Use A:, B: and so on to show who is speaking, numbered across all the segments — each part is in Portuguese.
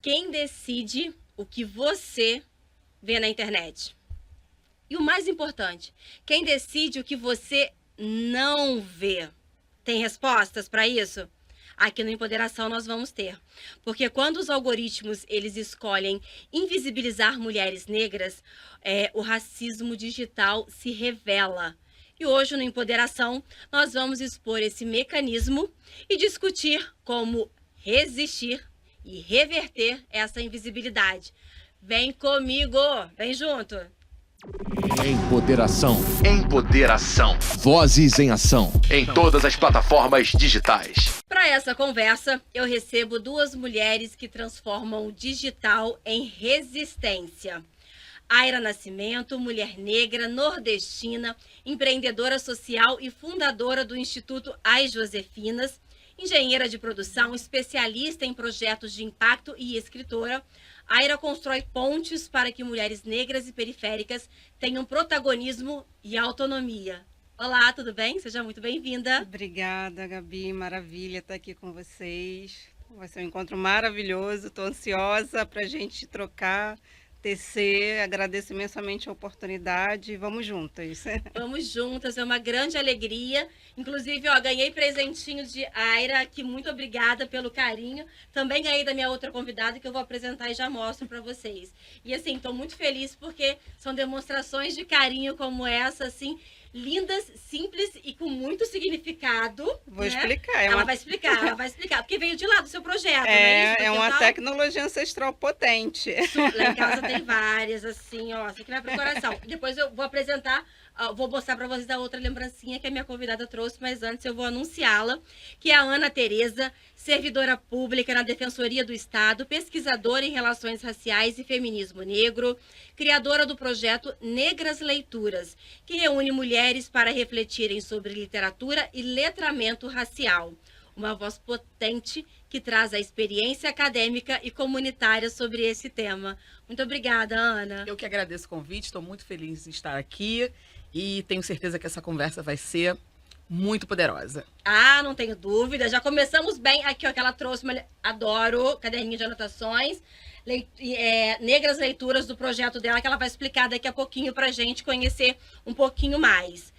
A: Quem decide o que você vê na internet? E o mais importante, quem decide o que você não vê? Tem respostas para isso? Aqui no Empoderação nós vamos ter. Porque quando os algoritmos eles escolhem invisibilizar mulheres negras, o racismo digital se revela. E hoje no Empoderação nós vamos expor esse mecanismo e discutir como resistir e reverter essa invisibilidade. Vem comigo, vem junto.
B: Empoderação.
C: Empoderação.
B: Vozes em ação.
C: Em todas as plataformas digitais.
A: Para essa conversa, eu recebo duas mulheres que transformam o digital em resistência. Aira Nascimento, mulher negra, nordestina, empreendedora social e fundadora do Instituto As Josefinas, engenheira de produção, especialista em projetos de impacto e escritora. Aira constrói pontes para que mulheres negras e periféricas tenham protagonismo e autonomia. Olá, tudo bem? Seja muito bem-vinda.
D: Obrigada, Gabi. Maravilha estar aqui com vocês. Vai ser um encontro maravilhoso. Estou ansiosa para a gente trocar, tecer. Agradeço imensamente a oportunidade. Vamos juntas.
A: Vamos juntas, é uma grande alegria. Inclusive, ganhei presentinho de Aira, que muito obrigada pelo carinho. Também ganhei da minha outra convidada, que eu vou apresentar e já mostro para vocês. E assim, estou muito feliz porque são demonstrações de carinho como essa, assim, lindas, simples e com muito significado.
D: Vou
A: né?
D: explicar.
A: Ela vai explicar, porque veio de lá do seu projeto, né?
D: É uma tecnologia ancestral potente.
A: Lá em casa tem várias, assim, ó, assim que vai pro coração. Depois eu vou apresentar, vou mostrar para vocês a outra lembrancinha que a minha convidada trouxe, mas antes eu vou anunciá-la, que é a Ana Tereza, servidora pública na Defensoria do Estado, pesquisadora em relações raciais e feminismo negro, criadora do projeto Negras Leituras, que reúne mulheres para refletirem sobre literatura e letramento racial. Uma voz potente que traz a experiência acadêmica e comunitária sobre esse tema. Muito obrigada, Ana.
E: Eu que agradeço o convite, estou muito feliz de estar aqui e tenho certeza que essa conversa vai ser muito poderosa.
A: Ah, não tenho dúvida. Já começamos bem. Aqui, ó, que ela trouxe, adoro, caderninho de anotações. Negras Leituras do projeto dela, que ela vai explicar daqui a pouquinho pra gente conhecer um pouquinho mais.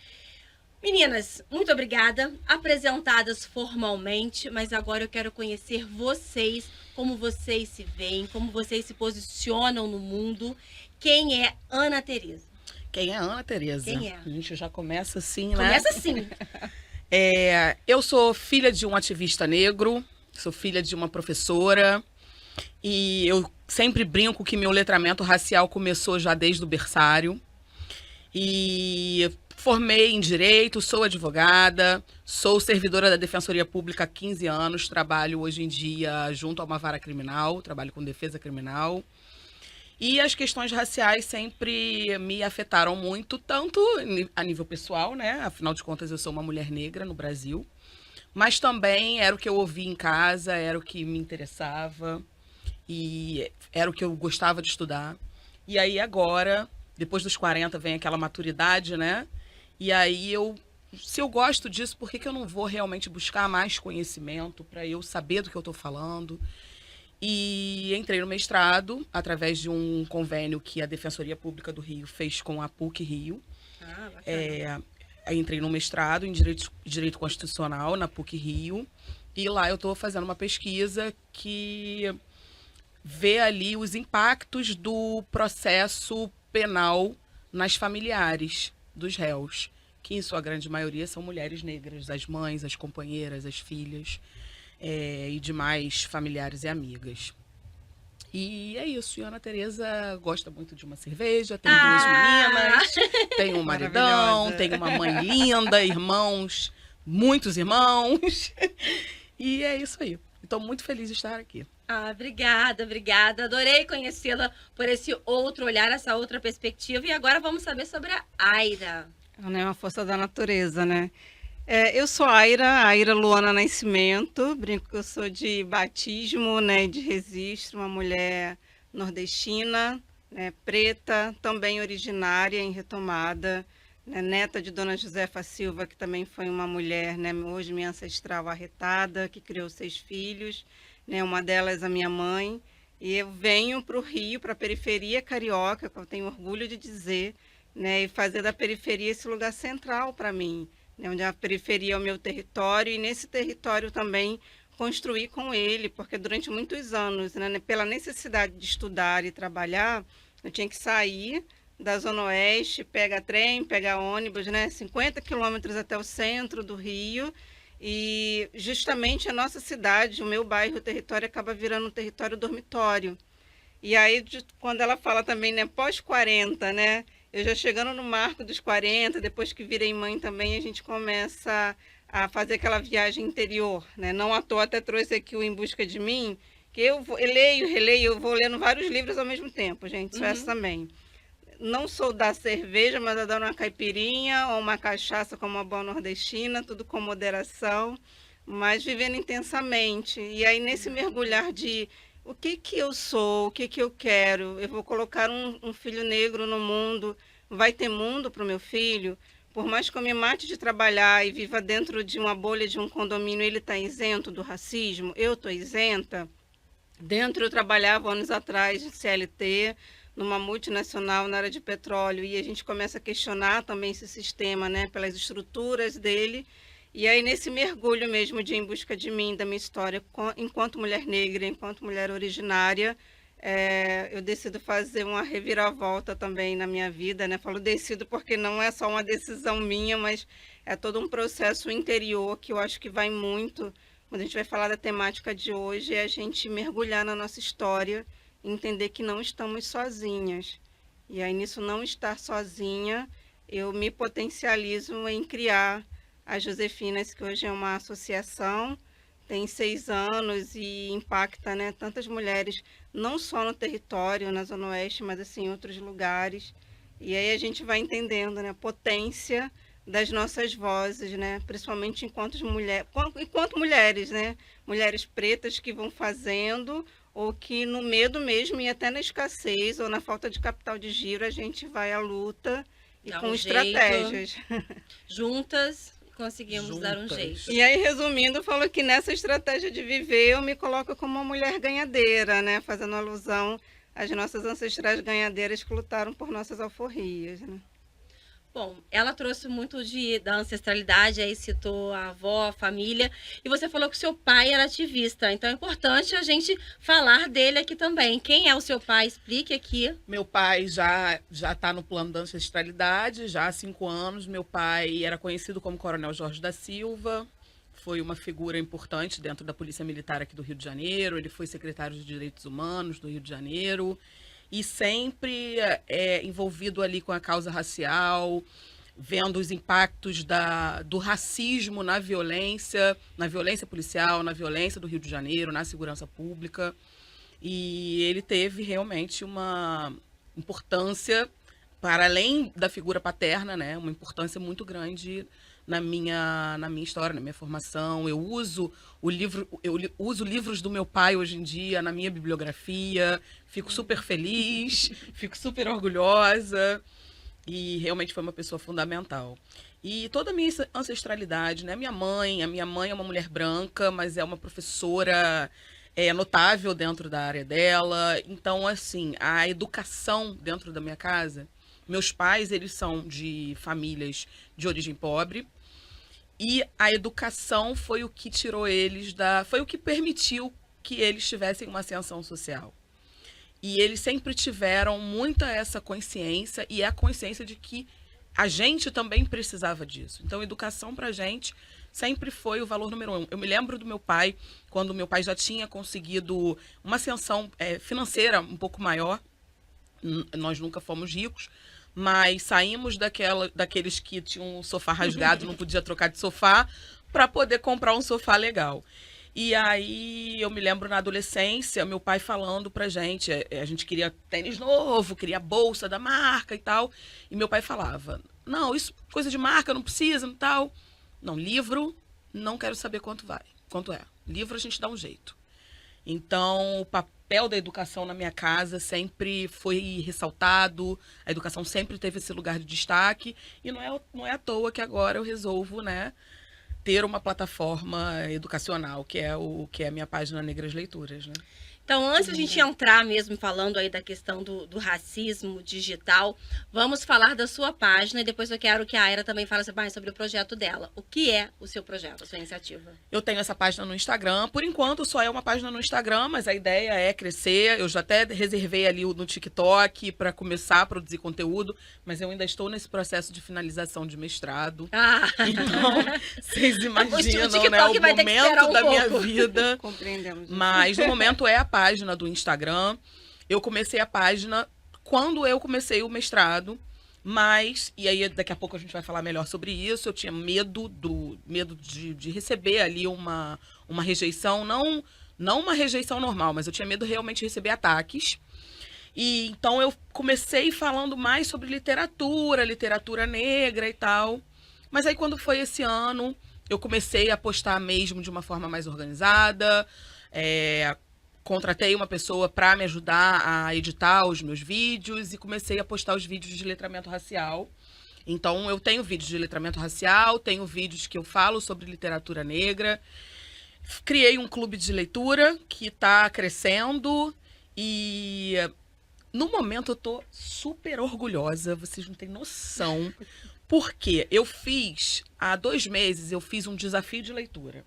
A: Meninas, muito obrigada. Apresentadas formalmente, mas agora eu quero conhecer vocês, como vocês se veem, como vocês se posicionam no mundo. Quem é Ana Tereza?
E: Quem é Ana Tereza?
A: Quem é?
E: A gente já começa assim, né?
A: Começa assim.
E: Eu sou filha de um ativista negro, sou filha de uma professora e eu sempre brinco que meu letramento racial começou já desde o berçário. E formei em Direito, sou advogada, sou servidora da Defensoria Pública há 15 anos, trabalho hoje em dia junto a uma vara criminal, trabalho com defesa criminal. E as questões raciais sempre me afetaram muito, tanto a nível pessoal, né? Afinal de contas, eu sou uma mulher negra no Brasil, mas também era o que eu ouvia em casa, era o que me interessava e era o que eu gostava de estudar. E aí agora, depois dos 40, vem aquela maturidade, né? E aí se eu gosto disso, por que eu não vou realmente buscar mais conhecimento para eu saber do que eu estou falando? E entrei no mestrado através de um convênio que a Defensoria Pública do Rio fez com a PUC Rio.
A: Ah, bacana.
E: Aí entrei no mestrado em Direito Constitucional na PUC Rio. E lá eu estou fazendo uma pesquisa que vê ali os impactos do processo penal nas familiares dos réus, que em sua grande maioria são mulheres negras, as mães, as companheiras, as filhas e demais familiares e amigas. E é isso, e a Ana Tereza gosta muito de uma cerveja, tem duas meninas, tem um maridão, tem uma mãe linda, irmãos, muitos irmãos, e é isso aí. Estou muito feliz de estar aqui.
A: Ah, obrigada. Adorei conhecê-la por esse outro olhar, essa outra perspectiva. E agora vamos saber sobre a Aira.
D: Ela é uma força da natureza, né? Eu sou Aira Luana Nascimento. Brinco que eu sou de batismo, né? De registro, uma mulher nordestina, né, preta, também originária em Retomada, né, neta de Dona Josefa Silva, que também foi uma mulher, né, hoje minha ancestral arretada, que criou 6 filhos. Né, uma delas a minha mãe, E eu venho para o Rio, para a periferia carioca, que eu tenho orgulho de dizer, né, e fazer da periferia esse lugar central para mim, né, onde a periferia é o meu território, e nesse território também construir com ele, porque durante muitos anos, né, pela necessidade de estudar e trabalhar, eu tinha que sair da Zona Oeste, pegar trem, pegar ônibus, né, 50 quilômetros até o centro do Rio, e justamente a nossa cidade, o meu bairro, o território, acaba virando um território dormitório. E aí, quando ela fala também, né, pós-40, né, eu já chegando no marco dos 40, depois que virei mãe também, a gente começa a fazer aquela viagem interior, né, não à toa até trouxe aqui o Em Busca de Mim, que eu leio, releio, eu vou lendo vários livros ao mesmo tempo, gente, isso é também. Não sou da cerveja, mas adoro uma caipirinha ou uma cachaça como uma boa nordestina, tudo com moderação, mas vivendo intensamente. E aí, nesse mergulhar de o que que eu sou, o que que eu quero, eu vou colocar um filho negro no mundo, vai ter mundo para o meu filho? Por mais que eu me mate de trabalhar e viva dentro de uma bolha de um condomínio, ele está isento do racismo? Eu estou isenta? Dentro eu trabalhava anos atrás de CLT, numa multinacional na área de petróleo, e a gente começa a questionar também esse sistema, né, pelas estruturas dele. E aí, nesse mergulho mesmo de Em Busca de Mim, da minha história, enquanto mulher negra, enquanto mulher originária, eu decido fazer uma reviravolta também na minha vida, né? Falo decido porque não é só uma decisão minha, mas é todo um processo interior que eu acho que vai muito, quando a gente vai falar da temática de hoje, é a gente mergulhar na nossa história, entender que não estamos sozinhas. E aí, nisso não estar sozinha, eu me potencializo em criar as Josefinas, que hoje é uma associação, tem 6 anos e impacta, né, tantas mulheres, não só no território, na Zona Oeste, mas assim, em outros lugares. E aí a gente vai entendendo, né, a potência das nossas vozes, né, principalmente enquanto mulheres, né, mulheres pretas que vão fazendo, ou que no medo mesmo e até na escassez ou na falta de capital de giro a gente vai à luta e com estratégias.
A: Juntas conseguimos dar um jeito.
D: E aí, resumindo, eu falo que nessa estratégia de viver eu me coloco como uma mulher ganhadeira, né, fazendo alusão às nossas ancestrais ganhadeiras que lutaram por nossas alforrias, né.
A: Bom, ela trouxe muito da ancestralidade, aí citou a avó, a família, e você falou que o seu pai era ativista, então é importante a gente falar dele aqui também. Quem é o seu pai? Explique aqui.
E: Meu pai já está no plano da ancestralidade, já há 5 anos. Meu pai era conhecido como Coronel Jorge da Silva, foi uma figura importante dentro da Polícia Militar aqui do Rio de Janeiro, ele foi secretário de Direitos Humanos do Rio de Janeiro, e sempre envolvido ali com a causa racial, vendo os impactos do racismo na violência policial, na violência do Rio de Janeiro, na segurança pública. E ele teve realmente uma importância, para além da figura paterna, né, uma importância muito grande na minha história, na minha formação. Eu uso livros do meu pai hoje em dia na minha bibliografia, fico super feliz, fico super orgulhosa, e realmente foi uma pessoa fundamental. E toda a minha ancestralidade, né? A minha mãe é uma mulher branca, mas é uma professora notável dentro da área dela. Então, assim, a educação dentro da minha casa, meus pais, eles são de famílias de origem pobre, e a educação foi o que tirou eles foi o que permitiu que eles tivessem uma ascensão social. E eles sempre tiveram muita essa consciência, e a consciência de que a gente também precisava disso. Então, educação pra gente sempre foi o valor número 1. Eu me lembro do meu pai, quando meu pai já tinha conseguido uma ascensão financeira um pouco maior. Nós nunca fomos ricos, mas saímos daqueles que tinham um sofá rasgado, não podia trocar de sofá, para poder comprar um sofá legal. E aí eu me lembro na adolescência, meu pai falando pra gente, a gente queria tênis novo, queria bolsa da marca e tal, e meu pai falava, não, isso coisa de marca, não precisa, não tal. Não, livro, não quero saber quanto é. Livro a gente dá um jeito. Então, o papel da educação na minha casa sempre foi ressaltado, a educação sempre teve esse lugar de destaque, e não é à toa que agora eu resolvo, né, ter uma plataforma educacional, que é a minha página Negras Leituras, né?
A: Então, antes da gente entrar mesmo falando aí da questão do racismo digital, vamos falar da sua página e depois eu quero que a Aira também fale mais sobre o projeto dela. O que é o seu projeto, a sua iniciativa?
E: Eu tenho essa página no Instagram. Por enquanto, só é uma página no Instagram, mas a ideia é crescer. Eu já até reservei ali no TikTok para começar a produzir conteúdo, mas eu ainda estou nesse processo de finalização de mestrado. Então, vocês imaginam, né, o momento da minha vida.
D: Compreendemos.
E: Mas no momento é a página do Instagram. Eu comecei a página quando eu comecei o mestrado, mas, e aí daqui a pouco a gente vai falar melhor sobre isso, eu tinha medo de receber ali uma rejeição, não uma rejeição normal, mas eu tinha medo realmente de receber ataques. E então eu comecei falando mais sobre literatura negra e tal. Mas aí quando foi esse ano, eu comecei a postar mesmo de uma forma mais organizada, contratei uma pessoa para me ajudar a editar os meus vídeos e comecei a postar os vídeos de letramento racial. Então, eu tenho vídeos de letramento racial, tenho vídeos que eu falo sobre literatura negra. Criei um clube de leitura que está crescendo e no momento eu tô super orgulhosa, vocês não têm noção. Porque há 2 meses, eu fiz um desafio de leitura.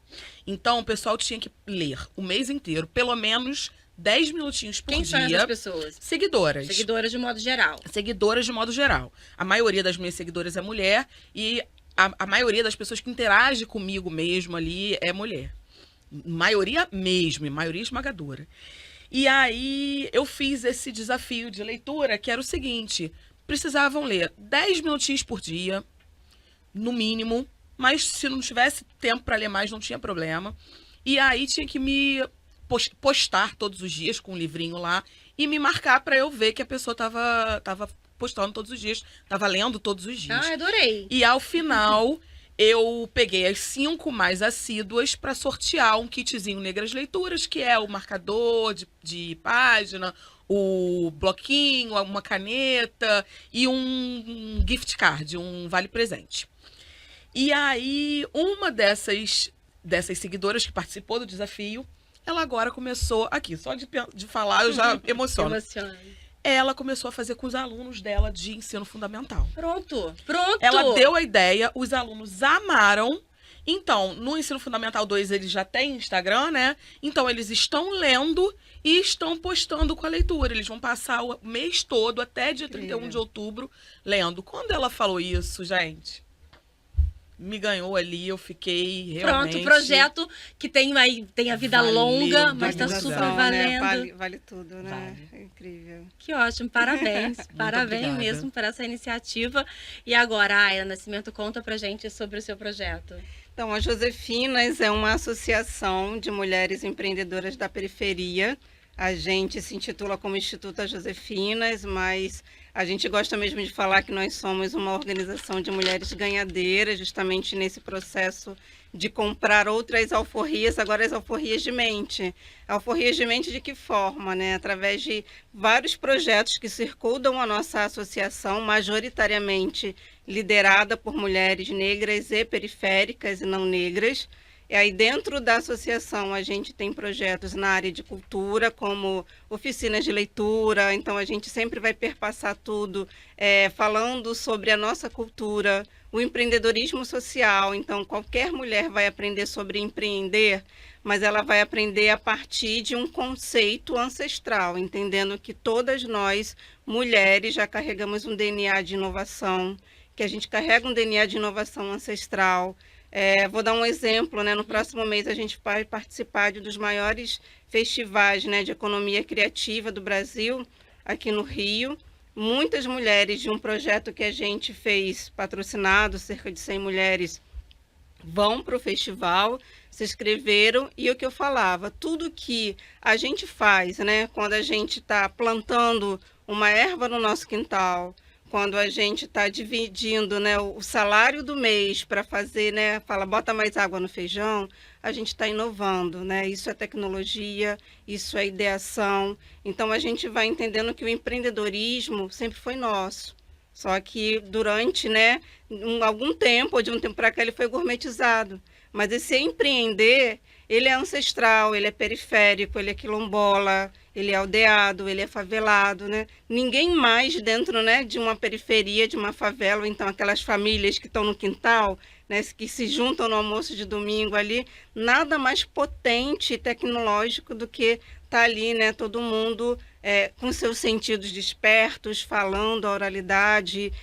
E: Então, o pessoal tinha que ler o mês inteiro, pelo menos 10 minutinhos por dia.
A: Quem são essas pessoas?
E: Seguidoras.
A: Seguidoras de modo geral.
E: Seguidoras de modo geral. A maioria das minhas seguidoras é mulher e a maioria das pessoas que interagem comigo mesmo ali é mulher. Maioria mesmo, maioria esmagadora. E aí, eu fiz esse desafio de leitura, que era o seguinte: precisavam ler 10 minutinhos por dia, no mínimo, mas se não tivesse tempo para ler mais, não tinha problema. E aí tinha que me postar todos os dias com um livrinho lá e me marcar para eu ver que a pessoa tava postando todos os dias, tava lendo todos os dias.
A: Ah, adorei.
E: E ao final, eu peguei as 5 mais assíduas para sortear um kitzinho Negras Leituras, que é o marcador de página, o bloquinho, uma caneta e um gift card, um vale-presente. E aí, uma dessas seguidoras que participou do desafio, ela agora começou, aqui, só de falar eu já emociono. Ela começou a fazer com os alunos dela de ensino fundamental.
A: Pronto.
E: Ela deu a ideia, os alunos amaram. Então, no Ensino Fundamental 2, eles já têm Instagram, né? Então, eles estão lendo e estão postando com a leitura. Eles vão passar o mês todo, até dia 31 de outubro, lendo. Quando ela falou isso, gente, me ganhou ali, eu fiquei realmente...
A: Pronto, projeto que tem a vida longa, mas tá super valendo.
D: Né? Vale tudo, né?
E: Vale.
D: É incrível.
A: Que ótimo, parabéns. Parabéns
E: obrigada.
A: mesmo por essa iniciativa. E agora, Aira Nascimento, conta pra gente sobre o seu projeto.
D: Então, a Josefinas é uma associação de mulheres empreendedoras da periferia. A gente se intitula como Instituto Josefinas, mas a gente gosta mesmo de falar que nós somos uma organização de mulheres ganhadeiras, justamente nesse processo de comprar outras alforrias, agora as alforrias de mente. Alforrias de mente de que forma, né? Através de vários projetos que circundam a nossa associação, majoritariamente liderada por mulheres negras e periféricas e não negras. E aí dentro da associação a gente tem projetos na área de cultura, como oficinas de leitura, então a gente sempre vai perpassar tudo falando sobre a nossa cultura, o empreendedorismo social, então qualquer mulher vai aprender sobre empreender, mas ela vai aprender a partir de um conceito ancestral, entendendo que todas nós, mulheres, já carregamos um DNA de inovação, que a gente carrega um DNA de inovação ancestral. Vou dar um exemplo, né? No próximo mês a gente vai participar de um dos maiores festivais, né, de economia criativa do Brasil, aqui no Rio. Muitas mulheres de um projeto que a gente fez, patrocinado, cerca de 100 mulheres, vão para o festival, se inscreveram, e o que eu falava, tudo que a gente faz, né, quando a gente está plantando uma erva no nosso quintal, quando a gente está dividindo, né, o salário do mês para fazer, né, fala, bota mais água no feijão, a gente está inovando, né? Isso é tecnologia, isso é ideação. Então, a gente vai entendendo que o empreendedorismo sempre foi nosso. Só que durante, né, algum tempo, ou de um tempo para cá, ele foi gourmetizado. Mas esse empreender, ele é ancestral, ele é periférico, ele é quilombola, ele é aldeado, ele é favelado, né? Ninguém mais dentro, né, de uma periferia, de uma favela, ou então aquelas famílias que estão no quintal, né, que se juntam no almoço de domingo ali, nada mais potente e tecnológico do que estar ali, né, todo mundo com seus sentidos despertos, falando a oralidade,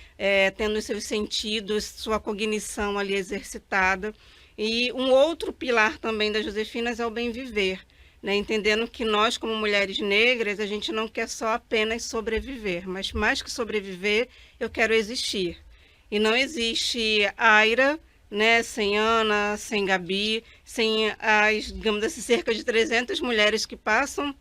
D: tendo seus sentidos, sua cognição ali exercitada. E um outro pilar também das Josefinas é o bem viver, né? Entendendo que nós, como mulheres negras, a gente não quer só apenas sobreviver, mas mais que sobreviver, eu quero existir. E não existe Aira, né, sem Ana, sem Gabi, sem as, digamos assim, cerca de 300 mulheres que passam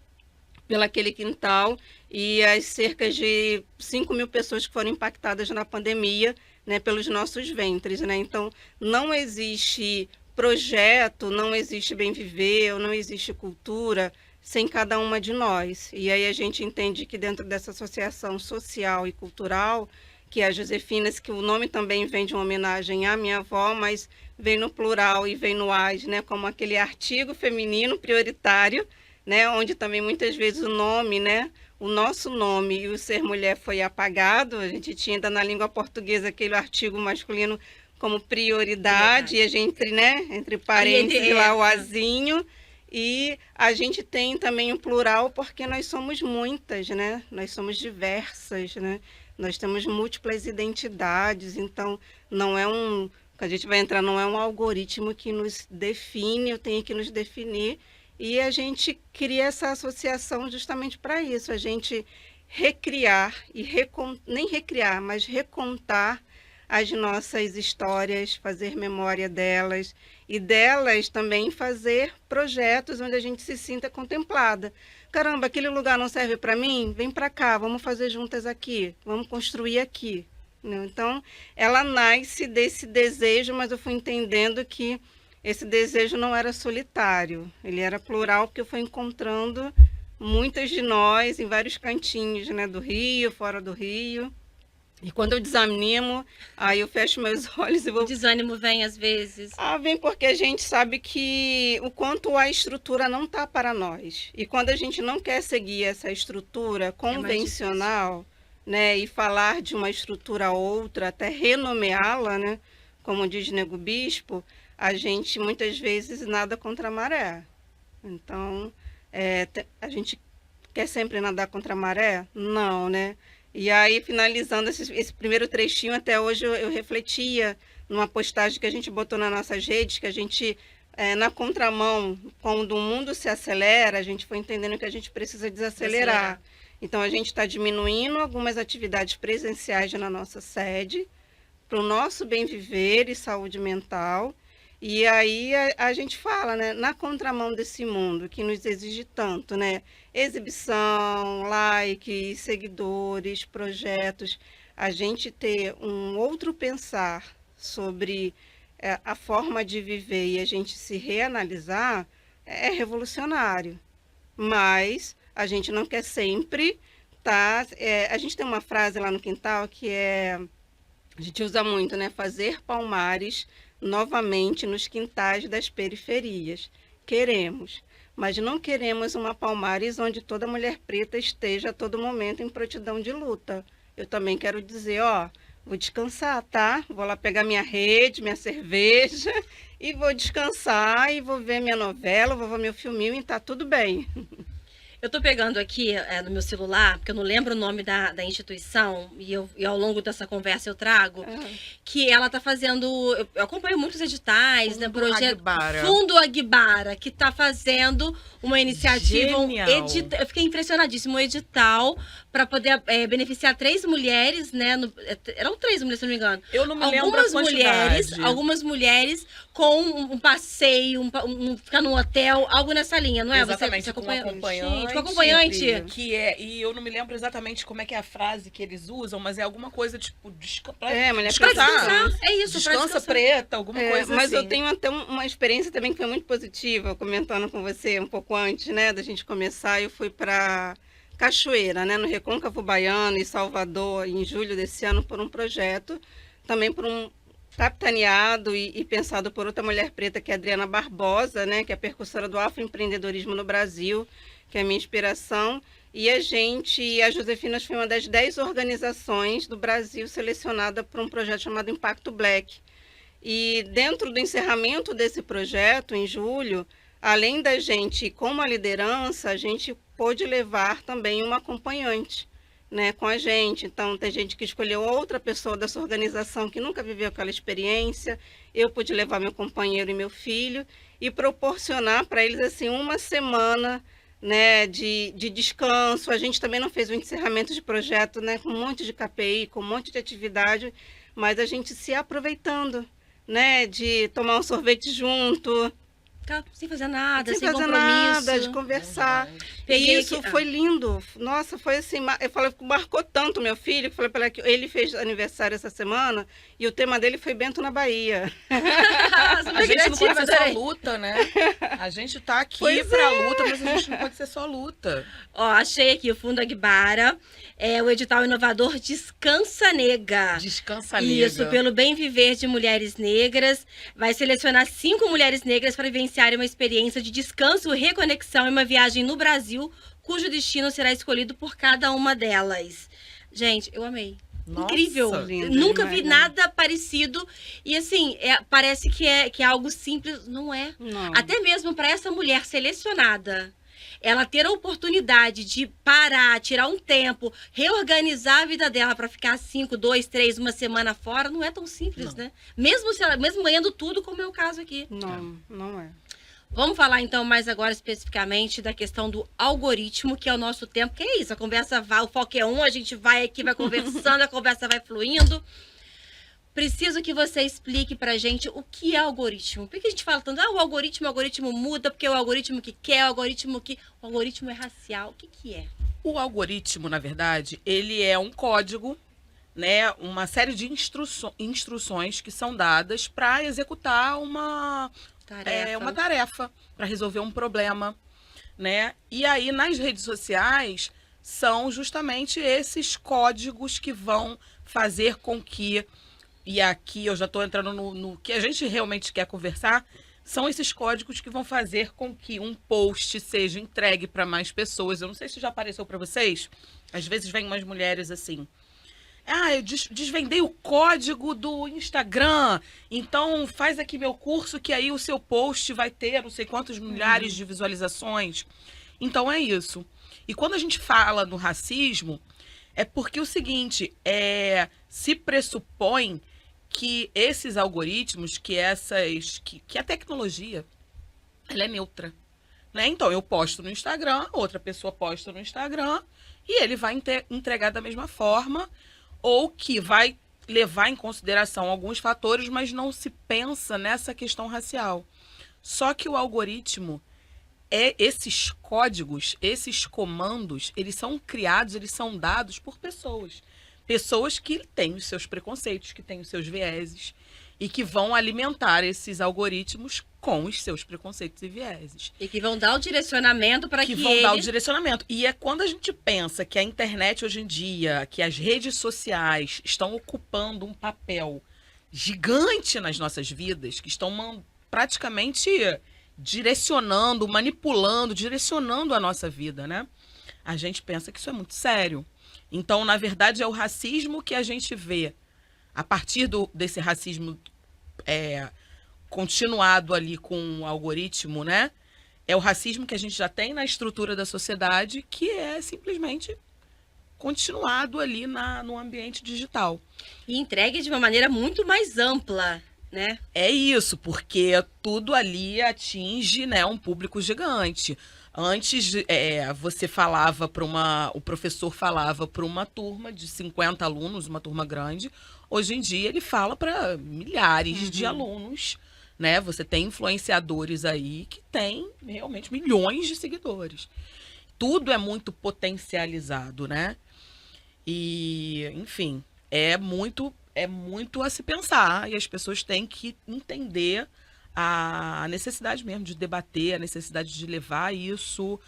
D: pelaquele quintal e as cerca de 5.000 pessoas que foram impactadas na pandemia, né, pelos nossos ventres, né? Então, não existe projeto, não existe bem viver, não existe cultura sem cada uma de nós. E aí a gente entende que dentro dessa associação social e cultural, que é a Josefinas, que o nome também vem de uma homenagem à minha avó, mas vem no plural e vem no AS, né, como aquele artigo feminino prioritário, né, onde também muitas vezes o nome, né, o nosso nome e o ser mulher foi apagado. A gente tinha ainda na língua portuguesa aquele artigo masculino como prioridade, e a gente, né, entre parênteses lá o azinho, e a gente tem também o plural porque nós somos muitas, né, nós somos diversas, né, nós temos múltiplas identidades, então não é que a gente vai entrar, não é um algoritmo que nos define, ou tem que nos definir. E a gente cria essa associação justamente para isso, a gente recriar, nem recriar, mas recontar as nossas histórias, fazer memória delas, e delas também fazer projetos onde a gente se sinta contemplada. Caramba, aquele lugar não serve para mim? Vem para cá, vamos fazer juntas aqui, vamos construir aqui. Então, ela nasce desse desejo, mas eu fui entendendo que esse desejo não era solitário, ele era plural, porque eu fui encontrando muitas de nós em vários cantinhos, né, do Rio, fora do Rio. E quando eu desanimo, aí eu fecho meus olhos e vou...
A: O desânimo vem às vezes.
D: Vem porque a gente sabe que o quanto a estrutura não está para nós. E quando a gente não quer seguir essa estrutura convencional, né, e falar de uma estrutura a outra, até renomeá-la, né, como diz Nego Bispo, a gente muitas vezes nada contra a maré. Então, a gente quer sempre nadar contra a maré? Não, né? E aí, finalizando esse primeiro trechinho, até hoje eu refletia numa postagem que a gente botou nas nossas redes, que a gente, na contramão, quando o mundo se acelera, a gente foi entendendo que a gente precisa desacelerar. Então, a gente está diminuindo algumas atividades presenciais na nossa sede, para o nosso bem viver e saúde mental. E aí a gente fala, né, na contramão desse mundo que nos exige tanto, né, exibição, like, seguidores, projetos, a gente ter um outro pensar sobre a forma de viver e a gente se reanalisar é revolucionário. Mas a gente não quer sempre estar... a gente tem uma frase lá no quintal que a gente usa muito, né, fazer palmares novamente nos quintais das periferias. Queremos, mas não queremos uma Palmares onde toda mulher preta esteja a todo momento em prontidão de luta. Eu também quero dizer, vou descansar, tá? Vou lá pegar minha rede, minha cerveja e vou descansar e vou ver minha novela, vou ver meu filminho e tá tudo bem.
A: Eu tô pegando aqui no meu celular, porque eu não lembro o nome da instituição, e ao longo dessa conversa eu trago, que ela tá fazendo, eu acompanho muitos editais,
E: Fundo
A: né, projeto
E: Aguibara.
A: Fundo Aguibara, que tá fazendo uma iniciativa, eu fiquei impressionadíssima, um edital para poder beneficiar 3 mulheres, né, eram 3 mulheres, se não me engano.
E: Eu não me lembro a quantidade.
A: Algumas mulheres com um passeio, ficar num hotel, algo nessa linha, não é?
E: Exatamente,
A: Você
E: com
A: acompanha...
E: acompanhante.
A: Com acompanhante.
E: E eu não me lembro exatamente como é que é a frase que eles usam, mas é alguma coisa tipo
D: mulher
A: descansar. É isso,
E: descansa preta, alguma coisa
D: mas
E: assim.
D: eu tenho até uma experiência também que foi muito positiva, comentando com você um pouco antes, né, da gente começar. Eu fui para Cachoeira, né, no Recôncavo Baiano, em Salvador, em julho desse ano, por um projeto, também por capitaneado e pensado por outra mulher preta, que é a Adriana Barbosa, né, que é a percursora do afroempreendedorismo no Brasil, que é a minha inspiração. E a Josefinas foi uma das 10 organizações do Brasil selecionada para um projeto chamado Impacto Black. E dentro do encerramento desse projeto, em julho, além da gente como a liderança, a gente pôde levar também uma acompanhante, né, com a gente. Então, tem gente que escolheu outra pessoa dessa organização que nunca viveu aquela experiência. Eu pude levar meu companheiro e meu filho e proporcionar para eles assim uma semana, né, de descanso. A gente também não fez o encerramento de projeto, né, com um monte de KPI, com um monte de atividade, mas a gente se aproveitando, né, de tomar um sorvete junto,
A: Sem fazer nada,
D: sem
A: sem
D: fazer
A: compromisso.
D: nada, de conversar.
A: Peguei
D: E isso
A: aqui-
D: foi lindo. Nossa, foi assim, eu falei, marcou tanto meu filho, que eu falei para ele que ele fez aniversário essa semana e o tema dele foi Bento na Bahia.
E: A gente não pode ser só
A: adorei.
E: luta, né? A gente tá aqui
D: Pois
E: pra luta, mas a gente não pode ser só luta.
A: Ó, achei aqui o Fundo Agbara, o edital inovador Descansa Nega.
E: Descansa, nega.
A: Isso, pelo bem viver de mulheres negras. Vai selecionar 5 mulheres negras para vivenciarem uma experiência de descanso, reconexão e uma viagem no Brasil, cujo destino será escolhido por cada uma delas. Gente, eu amei.
E: Nossa,
A: Incrível.
D: lindo
A: Nunca
D: demais,
A: vi
D: né?
A: nada parecido. E assim, parece que é algo simples. Não é.
D: Não.
A: Até mesmo para essa mulher selecionada, ela ter a oportunidade de parar, tirar um tempo, reorganizar a vida dela para ficar 5, 2, 3, uma semana fora, não é tão simples,
E: Não.
A: né? Mesmo ganhando tudo, como é o caso aqui.
D: Não, não é.
A: Vamos falar então mais agora especificamente da questão do algoritmo, que é o nosso tempo, que é isso, a conversa vai, o foco é um, a gente vai aqui, vai conversando, a conversa vai fluindo. Preciso que você explique pra gente o que é algoritmo. Por que a gente fala tanto, o algoritmo muda, porque é o algoritmo que quer, o algoritmo é racial, o que é?
E: O algoritmo, na verdade, ele é um código, né? Uma série de instruções que são dadas para executar uma tarefa, para resolver um problema, né? E aí, nas redes sociais, são justamente esses códigos que vão fazer com que, e aqui eu já estou entrando no que a gente realmente quer conversar, são esses códigos que vão fazer com que um post seja entregue para mais pessoas. Eu não sei se já apareceu para vocês, às vezes vem umas mulheres assim, eu desvendei o código do Instagram, então faz aqui meu curso que aí o seu post vai ter não sei quantos milhares de visualizações. Então é isso. E quando a gente fala no racismo, é porque o seguinte, se pressupõe que esses algoritmos, que a tecnologia, ela é neutra, né? Então eu posto no Instagram, outra pessoa posta no Instagram e ele vai entregar da mesma forma, ou que vai levar em consideração alguns fatores, mas não se pensa nessa questão racial. Só que o algoritmo, esses códigos, esses comandos, eles são criados, eles são dados por pessoas. Pessoas que têm os seus preconceitos, que têm os seus vieses e que vão alimentar esses algoritmos com os seus preconceitos e vieses.
A: E que vão dar o direcionamento para que
E: vão dar o direcionamento. E é quando a gente pensa que a internet hoje em dia, que as redes sociais estão ocupando um papel gigante nas nossas vidas, que estão praticamente direcionando, manipulando, direcionando a nossa vida, né? A gente pensa que isso é muito sério. Então, na verdade, é o racismo que a gente vê a partir desse racismo continuado ali com o algoritmo, né? É o racismo que a gente já tem na estrutura da sociedade, que é simplesmente continuado ali no ambiente digital.
A: E entregue de uma maneira muito mais ampla, né?
E: É isso, porque tudo ali atinge, né, um público gigante. Antes, você falava o professor falava para uma turma de 50 alunos, uma turma grande. Hoje em dia ele fala para milhares de alunos, né? Você tem influenciadores aí que têm realmente milhões de seguidores. Tudo é muito potencializado, né? E, enfim, é muito a se pensar e as pessoas têm que entender a necessidade mesmo de debater, a necessidade de levar isso,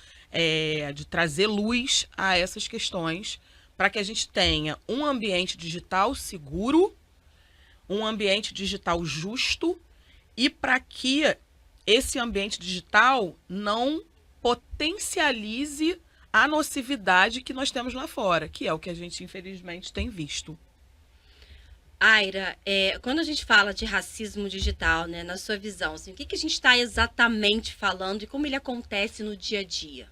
E: de trazer luz a essas questões, para que a gente tenha um ambiente digital seguro, um ambiente digital justo e para que esse ambiente digital não potencialize a nocividade que nós temos lá fora, que é o que a gente, infelizmente, tem visto.
A: Aira, quando a gente fala de racismo digital, né, na sua visão, assim, o que a gente está exatamente falando e como ele acontece no dia a dia?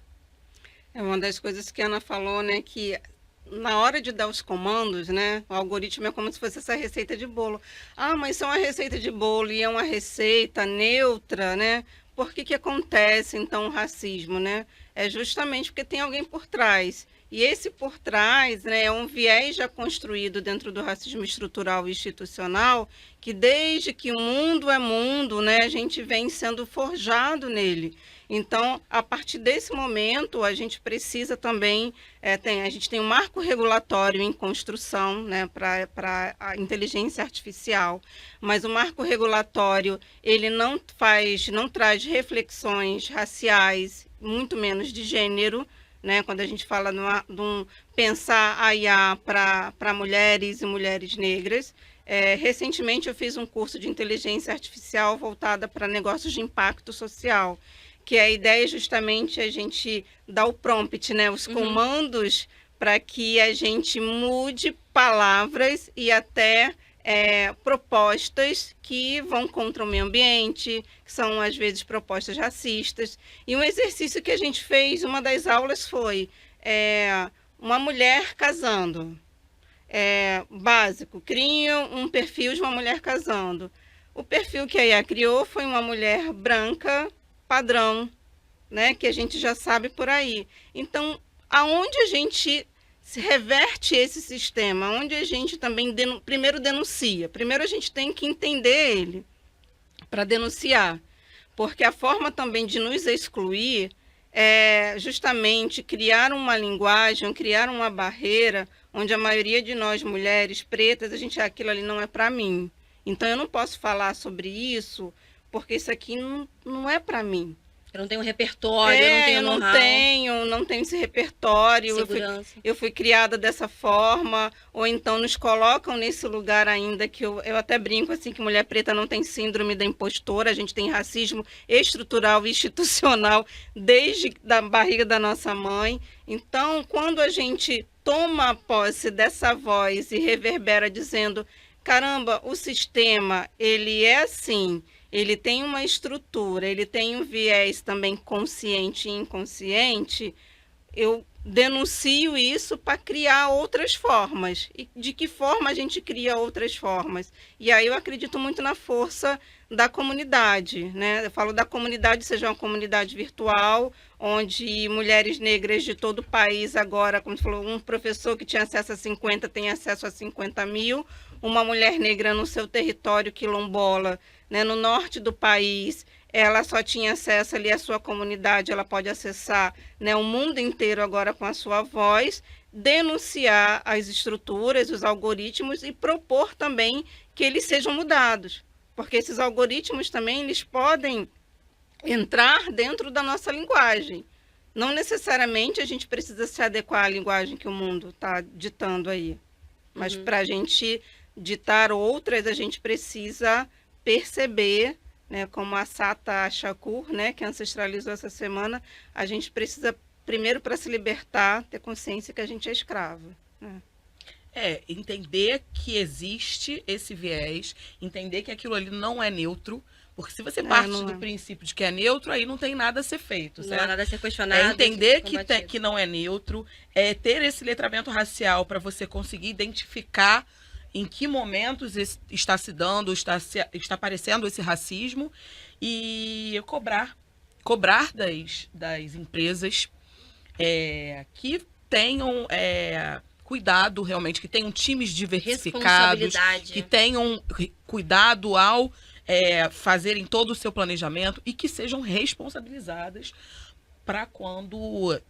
D: É uma das coisas que a Ana falou, né, que na hora de dar os comandos, né, o algoritmo é como se fosse essa receita de bolo. Ah, mas se é uma receita de bolo e é uma receita neutra, né? Por que acontece, então, o racismo, né? É justamente porque tem alguém por trás. E esse por trás, né, é um viés já construído dentro do racismo estrutural e institucional, que desde que o mundo é mundo, né, a gente vem sendo forjado nele. Então, a partir desse momento, a gente precisa também, a gente tem um marco regulatório em construção, né, para a inteligência artificial, mas o marco regulatório, ele não traz reflexões raciais, muito menos de gênero, né, quando a gente fala de um pensar a IA para mulheres e mulheres negras. Recentemente eu fiz um curso de inteligência artificial voltada para negócios de impacto social, que a ideia é justamente a gente dar o prompt, né, os comandos para que a gente mude palavras e até propostas que vão contra o meio ambiente, que são às vezes propostas racistas. E um exercício que a gente fez, uma das aulas foi uma mulher casando. Básico, cria um perfil de uma mulher casando. O perfil que a IA criou foi uma mulher branca, padrão, né, que a gente já sabe por aí. Então, aonde a gente se reverte esse sistema, onde a gente também primeiro denuncia. Primeiro a gente tem que entender ele para denunciar, porque a forma também de nos excluir é justamente criar uma linguagem, criar uma barreira onde a maioria de nós mulheres pretas, aquilo ali não é para mim. Então eu não posso falar sobre isso porque isso aqui não é para mim.
A: Eu não tenho repertório, eu não tenho know-how.
D: Não tenho esse repertório. Eu fui criada dessa forma, ou então nos colocam nesse lugar ainda que eu até brinco assim que mulher preta não tem síndrome da impostora, a gente tem racismo estrutural e institucional desde da barriga da nossa mãe. Então, quando a gente toma posse dessa voz e reverbera dizendo, caramba, o sistema, ele é assim, ele tem uma estrutura, ele tem um viés também consciente e inconsciente, eu denuncio isso para criar outras formas. E de que forma a gente cria outras formas? E aí eu acredito muito na força da comunidade, né? Eu falo da comunidade, seja uma comunidade virtual, onde mulheres negras de todo o país agora, como você falou, um professor que tinha acesso a 50 tem acesso a 50 mil, uma mulher negra no seu território quilombola, né, no norte do país, ela só tinha acesso ali à sua comunidade, ela pode acessar, né, o mundo inteiro agora com a sua voz, denunciar as estruturas, os algoritmos e propor também que eles sejam mudados, porque esses algoritmos também eles podem entrar dentro da nossa linguagem. Não necessariamente a gente precisa se adequar à linguagem que o mundo está ditando aí, mas para a gente ditar outras, a gente precisa perceber, né, como a Sata Shakur, né, que ancestralizou essa semana, a gente precisa, primeiro, para se libertar, ter consciência que a gente é escrava. Né?
E: Entender que existe esse viés, entender que aquilo ali não é neutro, porque se você parte do princípio de que é neutro, aí não tem nada a ser feito.
A: Não há nada a ser questionado.
E: Entender que não é neutro, ter esse letramento racial para você conseguir identificar em que momentos está se dando, está aparecendo esse racismo e cobrar das empresas que tenham cuidado realmente, que tenham times diversificados, que tenham cuidado ao fazerem todo o seu planejamento e que sejam responsabilizadas para quando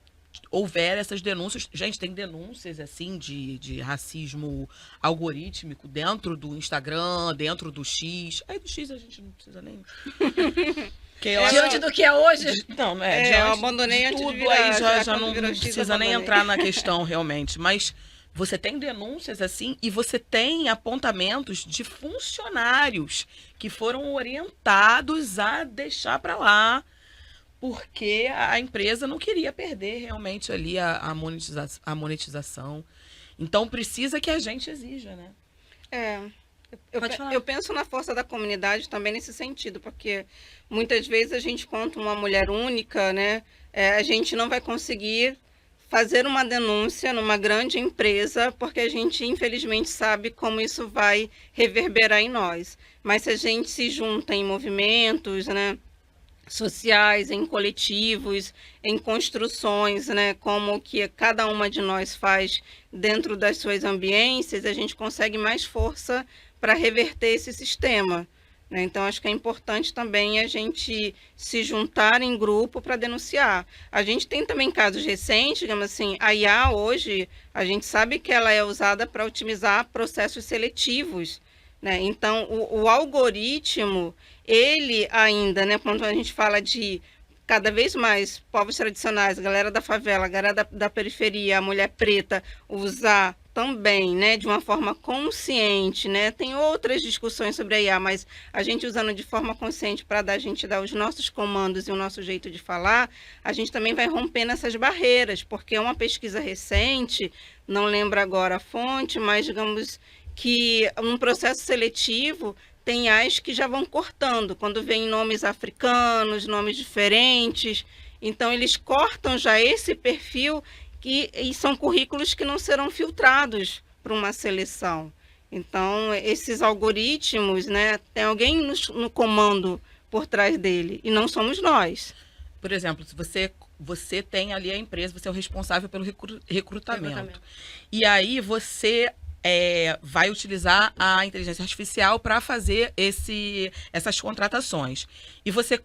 E: houver essas denúncias. Gente, tem denúncias assim de racismo algorítmico dentro do Instagram, dentro do X. Aí do X a gente não precisa nem...
A: Diante do que é hoje?
E: Não,
D: eu abandonei
E: de
D: antes
E: tudo,
D: de virar,
E: aí já não precisa nem entrar na questão realmente. Mas Você tem denúncias assim e você tem apontamentos de funcionários que foram orientados a deixar para lá porque a empresa não queria perder realmente ali a monetização. Então precisa que a gente exija, né?
A: Pode falar.
D: Eu penso na força da comunidade também nesse sentido, porque muitas vezes a gente conta uma mulher única, né? A gente não vai conseguir fazer uma denúncia numa grande empresa, porque a gente infelizmente sabe como isso vai reverberar em nós. Mas se a gente se junta em movimentos, né, sociais, em coletivos, em construções, né, como que cada uma de nós faz dentro das suas ambiências, a gente consegue mais força para reverter esse sistema, né? Então, acho que é importante também a gente se juntar em grupo para denunciar. A gente tem também casos recentes, digamos assim, a IA hoje, a gente sabe que ela é usada para otimizar processos seletivos, né? Então, o algoritmo, ele ainda, né, quando a gente fala de cada vez mais povos tradicionais, a galera da favela, a galera da periferia, a mulher preta, usar também, né, de uma forma consciente, né? Tem outras discussões sobre a IA, mas a gente usando de forma consciente para a gente dar os nossos comandos e o nosso jeito de falar, a gente também vai rompendo essas barreiras, porque é uma pesquisa recente, não lembro agora a fonte, mas digamos que um processo seletivo tem AIs que já vão cortando, quando vem nomes africanos, nomes diferentes, então eles cortam já esse perfil e são currículos que não serão filtrados para uma seleção. Então, esses algoritmos, né, tem alguém no comando por trás dele, e não somos nós.
E: Por exemplo, se você tem ali a empresa, você é o responsável pelo recrutamento. E aí você vai utilizar a inteligência artificial para fazer essas contratações. E você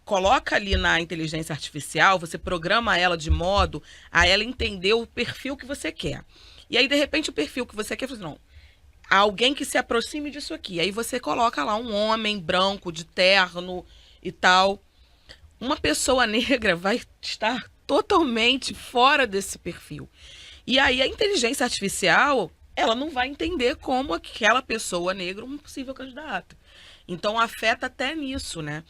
E: coloca ali na inteligência artificial, você programa ela de modo a ela entender o perfil que você quer. E aí, de repente, o perfil que você quer, você não, alguém que se aproxime disso aqui. Aí você coloca lá um homem branco, de terno e tal. Uma pessoa negra vai estar totalmente fora desse perfil. E aí a inteligência artificial, ela não vai entender como aquela pessoa negra é um possível candidato. Então afeta até nisso, né?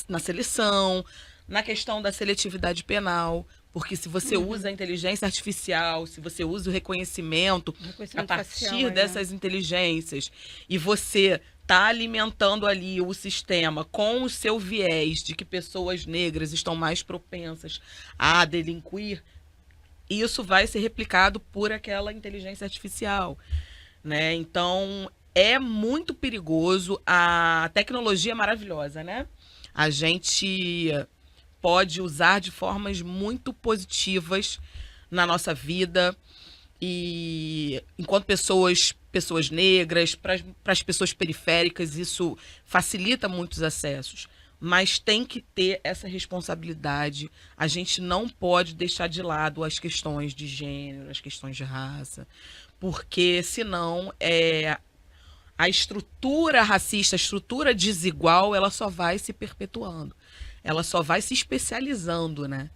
E: Na seleção, na questão da seletividade penal, porque se você usa a inteligência artificial, se você usa o reconhecimento a partir dessas inteligências e você está alimentando ali o sistema com o seu viés de que pessoas negras estão mais propensas a delinquir, isso vai ser replicado por aquela inteligência artificial, né? Então, é muito perigoso. A tecnologia é maravilhosa, né? A gente pode usar de formas muito positivas na nossa vida. E enquanto pessoas negras, para as pessoas periféricas, isso facilita muitos acessos. Mas tem que ter essa responsabilidade. A gente não pode deixar de lado as questões de gênero, as questões de raça, porque senão a estrutura racista, a estrutura desigual, ela só vai se perpetuando. Ela só vai se especializando, né?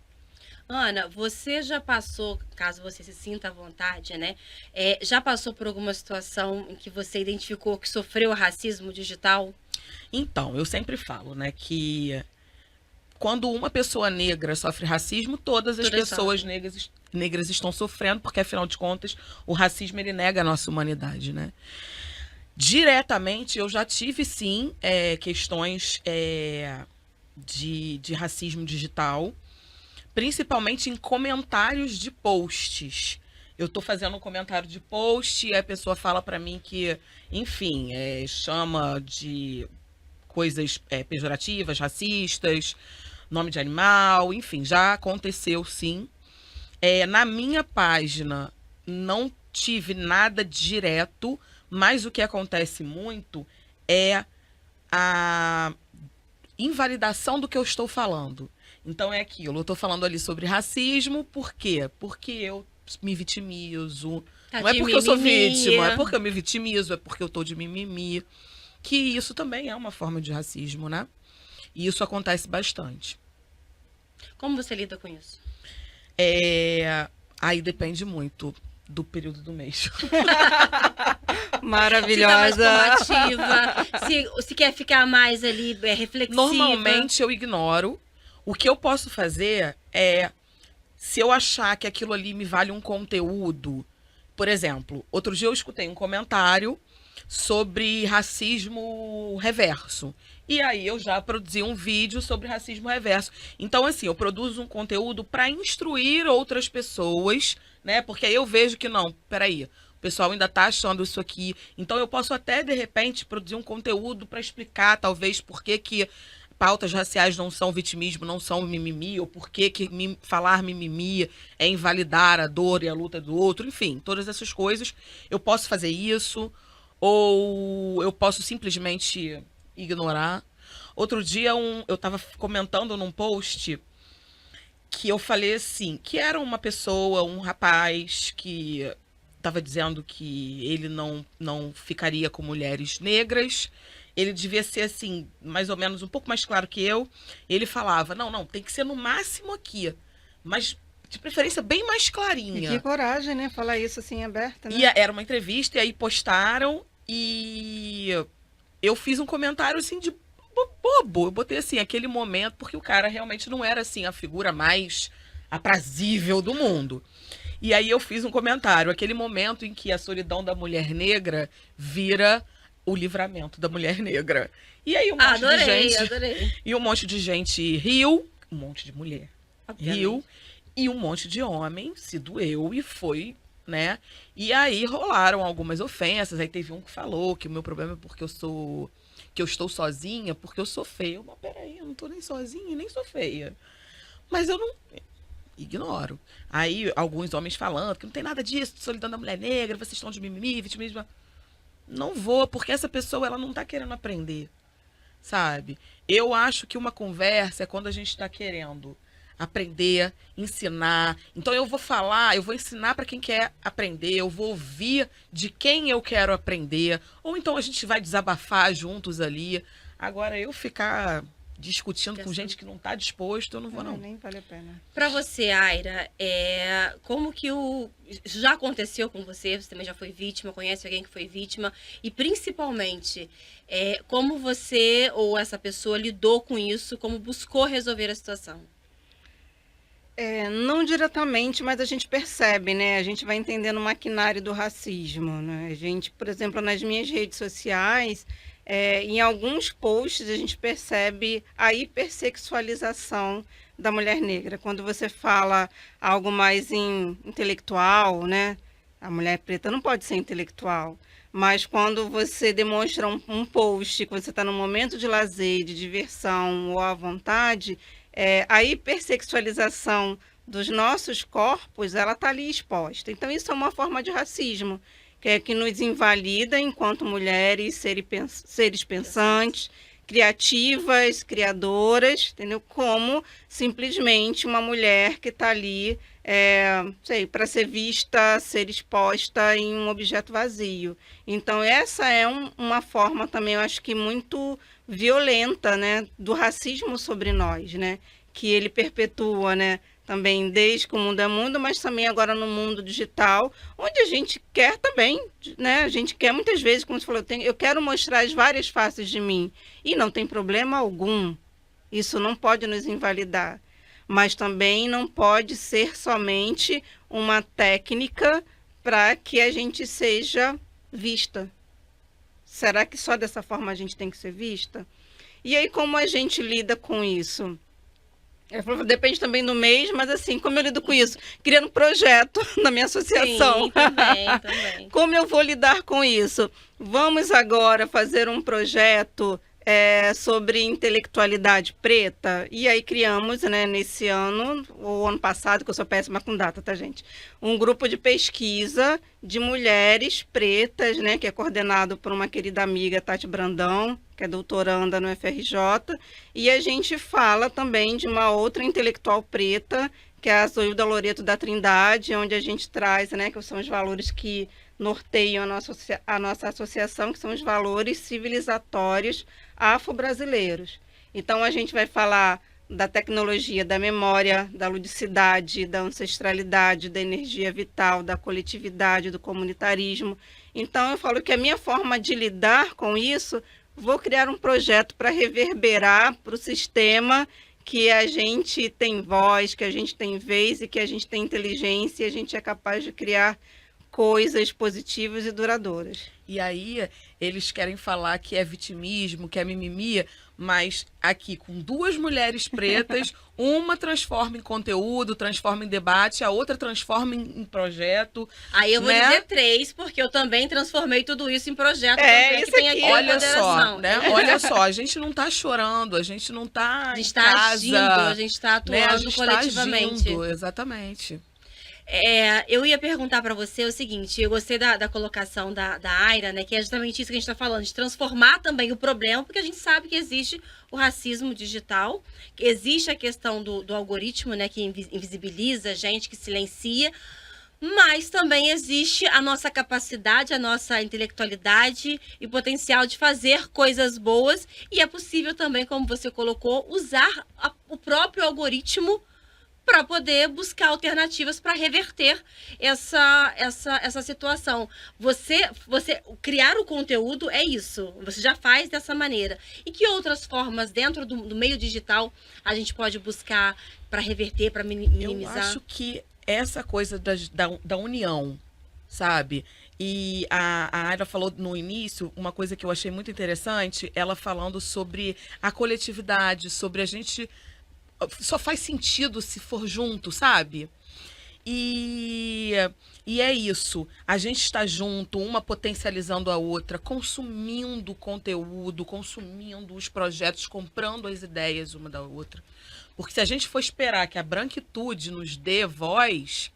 A: Ana, você já passou, caso você se sinta à vontade, né? Já passou por alguma situação em que você identificou que sofreu racismo digital?
E: Então, eu sempre falo, né, que quando uma pessoa negra sofre racismo, todas as pessoas negras estão sofrendo, porque afinal de contas, o racismo ele nega a nossa humanidade, né? Diretamente, eu já tive, sim, questões de racismo digital, principalmente em comentários de posts. Eu tô fazendo um comentário de post e a pessoa fala para mim que, enfim, chama de coisas pejorativas, racistas, nome de animal, enfim, já aconteceu, sim. Na minha página, não tive nada direto, mas o que acontece muito é a invalidação do que eu estou falando. Então é aquilo, eu estou falando ali sobre racismo, por quê? Porque eu me vitimizo. Não é porque eu sou vítima, é porque eu me vitimizo, é porque eu estou de mimimi. Que isso também é uma forma de racismo, né? E isso acontece bastante.
A: Como você lida com isso?
E: Aí depende muito do período do mês.
D: Maravilhosa.
A: Se tá mais combativa, se quer ficar mais ali reflexiva.
E: Normalmente eu ignoro. O que eu posso fazer é, se eu achar que aquilo ali me vale um conteúdo, por exemplo, outro dia eu escutei um comentário sobre racismo reverso. E aí eu já produzi um vídeo sobre racismo reverso. Então, assim, eu produzo um conteúdo para instruir outras pessoas, né? Porque aí eu vejo que não, peraí, o pessoal ainda tá achando isso aqui. Então eu posso até, de repente, produzir um conteúdo para explicar, talvez, por que pautas raciais não são vitimismo, não são mimimi, ou por que falar mimimi é invalidar a dor e a luta do outro. Enfim, todas essas coisas. Eu posso fazer isso, ou eu posso simplesmente ignorar. Outro dia eu estava comentando num post que eu falei assim, que era uma pessoa, um rapaz que estava dizendo que ele não ficaria com mulheres negras. Ele devia ser assim, mais ou menos um pouco mais claro que eu. Ele falava, não, tem que ser no máximo aqui, mas de preferência bem mais clarinha.
D: E que coragem, né? Falar isso assim aberta, né?
E: E era uma entrevista, e aí postaram, e eu fiz um comentário assim de bobo. Eu botei assim, aquele momento, porque o cara realmente não era assim a figura mais aprazível do mundo. E aí eu fiz um comentário, aquele momento em que a solidão da mulher negra vira o livramento da mulher negra. E aí
A: Adorei.
E: E um monte de gente riu, um monte de mulher riu, e um monte de homem se doeu e foi, né? E aí rolaram algumas ofensas. Aí teve um que falou que o meu problema é porque eu estou sozinha, porque eu sou feia. Mas peraí, eu não tô nem sozinha, nem sou feia. Mas eu não ignoro. Aí alguns homens falando que não tem nada disso, de solidão da mulher negra, vocês estão de mimimi, vitimismo. Não vou, porque essa pessoa ela não tá querendo aprender, sabe? Eu acho que uma conversa é quando a gente está querendo aprender, ensinar. Então eu vou falar, eu vou ensinar para quem quer aprender, eu vou ouvir de quem eu quero aprender, ou então a gente vai desabafar juntos ali. Agora eu ficar discutindo com gente que não está disposto, eu não vou não.
D: Nem vale a pena.
A: Para você, Aira, como que já aconteceu com você? Você também já foi vítima, conhece alguém que foi vítima? E principalmente, como você ou essa pessoa lidou com isso, como buscou resolver a situação?
D: Não diretamente, mas a gente percebe, né? A gente vai entendendo o maquinário do racismo, né? A gente, por exemplo, nas minhas redes sociais, em alguns posts a gente percebe a hipersexualização da mulher negra. Quando você fala algo mais intelectual, né? A mulher preta não pode ser intelectual. Mas quando você demonstra um post, que você está num momento de lazer, de diversão ou à vontade, a hipersexualização dos nossos corpos, ela está ali exposta. Então, isso é uma forma de racismo, que nos invalida enquanto mulheres, seres pensantes, criativas, criadoras, entendeu? Como simplesmente uma mulher que está ali para ser vista, ser exposta em um objeto vazio. Então, essa é uma forma também, eu acho que muito violenta, né, do racismo sobre nós, né, que ele perpetua, né, também desde que o mundo é mundo, mas também agora no mundo digital, onde a gente quer também, né, a gente quer muitas vezes, como você falou, eu quero mostrar as várias faces de mim, e não tem problema algum, isso não pode nos invalidar, mas também não pode ser somente uma técnica para que a gente seja vista. Será que só dessa forma a gente tem que ser vista? E aí, como a gente lida com isso? Depende também do mês, mas assim, como eu lido com isso? Criando projeto na minha associação.
A: Sim, também.
D: Como eu vou lidar com isso? Vamos agora fazer um projeto sobre intelectualidade preta, e aí criamos, né, nesse ano, ou ano passado, que eu sou péssima com data, tá, gente? Um grupo de pesquisa de mulheres pretas, né, que é coordenado por uma querida amiga, Tati Brandão, que é doutoranda no FRJ, e a gente fala também de uma outra intelectual preta, que é a Zoilda Loreto da Trindade, onde a gente traz, né, que são os valores que norteiam a nossa associação, que são os valores civilizatórios afro-brasileiros. Então, a gente vai falar da tecnologia, da memória, da ludicidade, da ancestralidade, da energia vital, da coletividade, do comunitarismo. Então, eu falo que a minha forma de lidar com isso, vou criar um projeto para reverberar para o sistema que a gente tem voz, que a gente tem vez e que a gente tem inteligência e a gente é capaz de criar coisas positivas e duradouras.
E: E aí, eles querem falar que é vitimismo, que é mimimi, mas aqui, com duas mulheres pretas, uma transforma em conteúdo, transforma em debate, a outra transforma em projeto.
A: Aí eu vou
E: né?
A: dizer 3, porque eu também transformei tudo isso em projeto.
D: É,
A: também,
D: isso
A: que tem
D: aqui.
A: aqui a
E: Olha só,
A: moderação.
E: né? Olha só, a gente não tá chorando, a gente não tá
A: A gente
E: em
A: está
E: casa,
A: agindo, a gente está
E: né? A
A: atuando
E: gente
A: coletivamente.
E: tá agindo, exatamente.
A: Eu ia perguntar para você o seguinte, eu gostei da colocação da Aira, né, que é justamente isso que a gente está falando, de transformar também o problema, porque a gente sabe que existe o racismo digital, que existe a questão do algoritmo, né, que invisibiliza a gente, que silencia, mas também existe a nossa capacidade, a nossa intelectualidade e potencial de fazer coisas boas, e é possível também, como você colocou, usar o próprio algoritmo para poder buscar alternativas para reverter essa situação. Você criar o conteúdo é isso, você já faz dessa maneira. E que outras formas dentro do meio digital a gente pode buscar para reverter, para minimizar?
E: Eu acho que essa coisa da união, sabe? E a Aira falou no início uma coisa que eu achei muito interessante, ela falando sobre a coletividade, sobre a gente... Só faz sentido se for junto, sabe? E é isso. A gente está junto, uma potencializando a outra, consumindo conteúdo, consumindo os projetos, comprando as ideias uma da outra. Porque se a gente for esperar que a branquitude nos dê voz,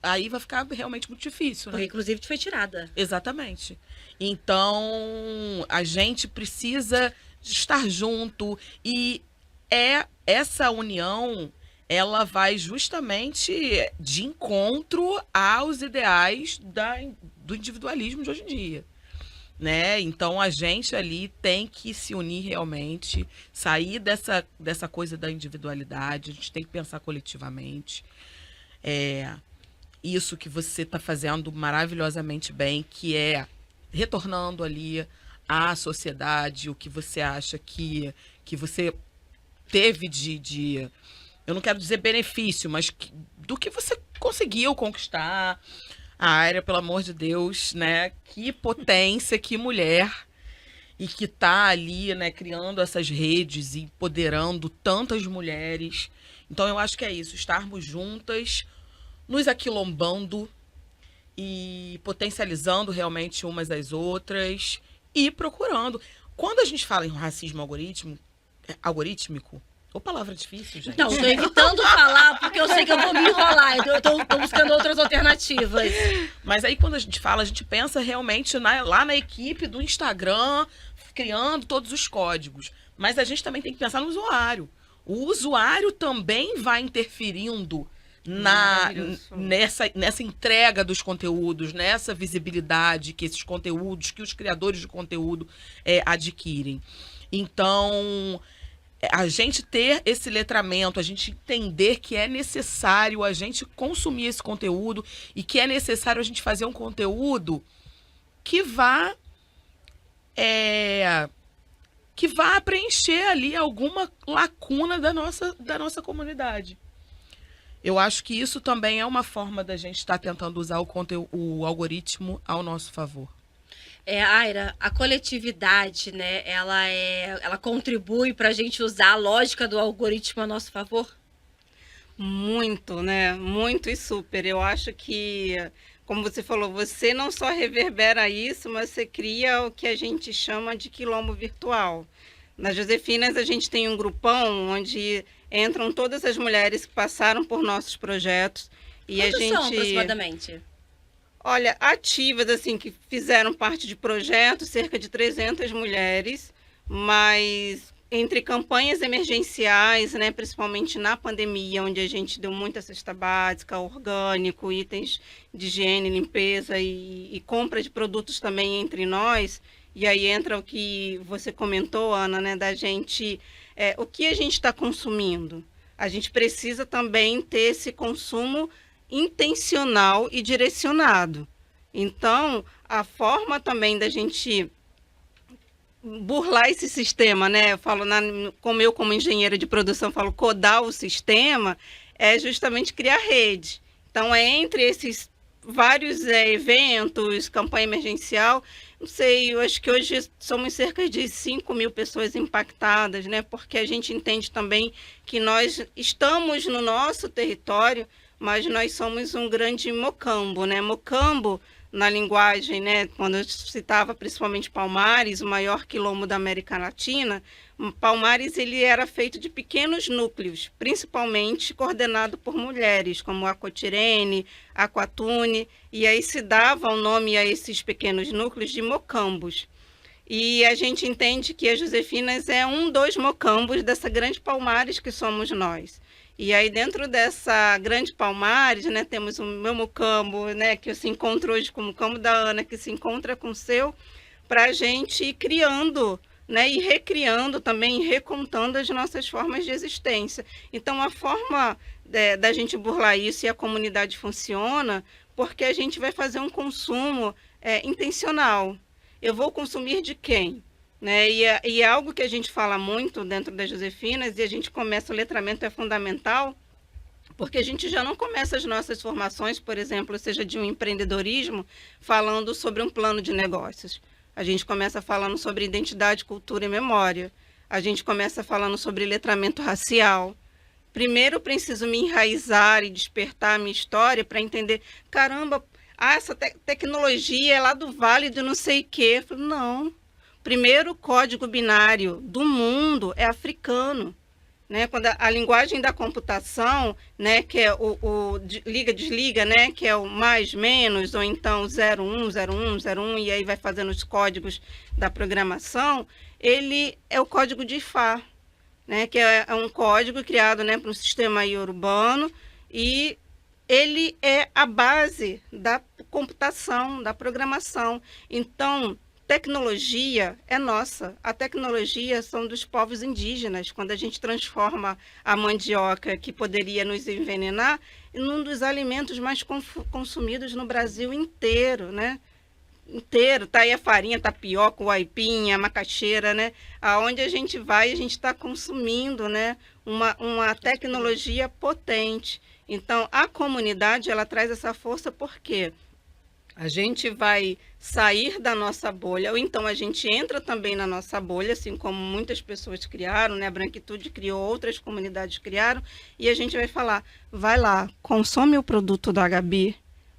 E: aí vai ficar realmente muito difícil, né?
A: Porque, inclusive, foi tirada.
E: Exatamente. Então, a gente precisa estar junto e essa união, ela vai justamente de encontro aos ideais do individualismo de hoje em dia, né? Então a gente ali tem que se unir realmente, sair dessa coisa da individualidade, a gente tem que pensar coletivamente. Isso que você está fazendo maravilhosamente bem, que é retornando ali à sociedade, o que você acha que você teve eu não quero dizer benefício, mas do que você conseguiu conquistar. A Aira, pelo amor de Deus, né? Que potência, que mulher. E que tá ali, né, criando essas redes e empoderando tantas mulheres. Então eu acho que é isso, estarmos juntas, nos aquilombando e potencializando realmente umas às outras e procurando. Quando a gente fala em racismo algorítmico, ou palavra difícil, gente.
A: Não, eu tô evitando falar porque eu sei que eu vou me enrolar. Eu tô buscando outras alternativas.
E: Mas aí quando a gente fala, a gente pensa realmente lá na equipe do Instagram, criando todos os códigos. Mas a gente também tem que pensar no usuário. O usuário também vai interferindo nessa entrega dos conteúdos, nessa visibilidade que esses conteúdos, que os criadores de conteúdo adquirem. Então, a gente ter esse letramento, a gente entender que é necessário a gente consumir esse conteúdo e que é necessário a gente fazer um conteúdo que vá preencher ali alguma lacuna da nossa comunidade. Eu acho que isso também é uma forma da gente estar tentando usar o algoritmo ao nosso favor.
A: Aira, a coletividade, né, ela contribui para a gente usar a lógica do algoritmo a nosso favor?
D: Muito, né? Muito e super. Eu acho que, como você falou, você não só reverbera isso, mas você cria o que a gente chama de quilombo virtual. Nas Josefinas, a gente tem um grupão onde entram todas as mulheres que passaram por nossos projetos. E
A: Quantos
D: a gente...
A: são, aproximadamente?
D: Olha, ativas, assim, que fizeram parte de projetos, cerca de 300 mulheres, mas entre campanhas emergenciais, né, principalmente na pandemia, onde a gente deu muita cesta básica, orgânico, itens de higiene, limpeza e compra de produtos também entre nós, e aí entra o que você comentou, Ana, né, da gente o que a gente está consumindo. A gente precisa também ter esse consumo intencional e direcionado. Então, a forma também da gente burlar esse sistema, né? Eu falo, como engenheira de produção, falo codar o sistema, é justamente criar rede. Então, entre esses vários eventos, campanha emergencial, não sei, eu acho que hoje somos cerca de 5.000 pessoas impactadas, né? Porque a gente entende também que nós estamos no nosso território, mas nós somos um grande mocambo, né? Mocambo, na linguagem, né? Quando eu citava principalmente Palmares, o maior quilombo da América Latina, Palmares ele era feito de pequenos núcleos, principalmente coordenado por mulheres, como Aquatirene, Aquatune, e aí se dava o nome a esses pequenos núcleos de mocambos. E a gente entende que a Josefinas é dos mocambos dessa grande Palmares que somos nós. E aí dentro dessa grande Palmares, né, temos o meu mocambo, né, que se encontra hoje com o mocambo da Ana, que se encontra com o seu, para a gente ir criando, né, e recriando também, recontando as nossas formas de existência. Então a forma da gente burlar isso e a comunidade funciona porque a gente vai fazer um consumo intencional. Eu vou consumir de quem? Né? E é algo que a gente fala muito dentro das Josefinas, e a gente começa, o letramento é fundamental, porque a gente já não começa as nossas formações, por exemplo, seja de um empreendedorismo, falando sobre um plano de negócios. A gente começa falando sobre identidade, cultura e memória. A gente começa falando sobre letramento racial. Primeiro eu preciso me enraizar e despertar a minha história para entender, caramba, essa tecnologia é lá do Vale do não sei o quê. Eu falo, não. Primeiro código binário do mundo é africano, né? Quando a linguagem da computação, né, que é o liga-desliga, né, que é o mais, menos, ou então 01, 01, 01, e aí vai fazendo os códigos da programação, ele é o código de Ifá, né, que é um código criado, né, para um sistema aí urbano, e ele é a base da computação, da programação. Então, tecnologia é nossa. A tecnologia são dos povos indígenas. Quando a gente transforma a mandioca, que poderia nos envenenar, em um dos alimentos mais consumidos no Brasil inteiro, né? Inteiro. Tá aí a farinha, tapioca, o aipim, a macaxeira, né? Aonde a gente vai, a gente está consumindo, né? Uma tecnologia potente. Então, a comunidade, ela traz essa força porque a gente vai sair da nossa bolha, ou então a gente entra também na nossa bolha, assim como muitas pessoas criaram, né? A Branquitude criou, outras comunidades criaram, e a gente vai falar, vai lá, consome o produto da Gabi,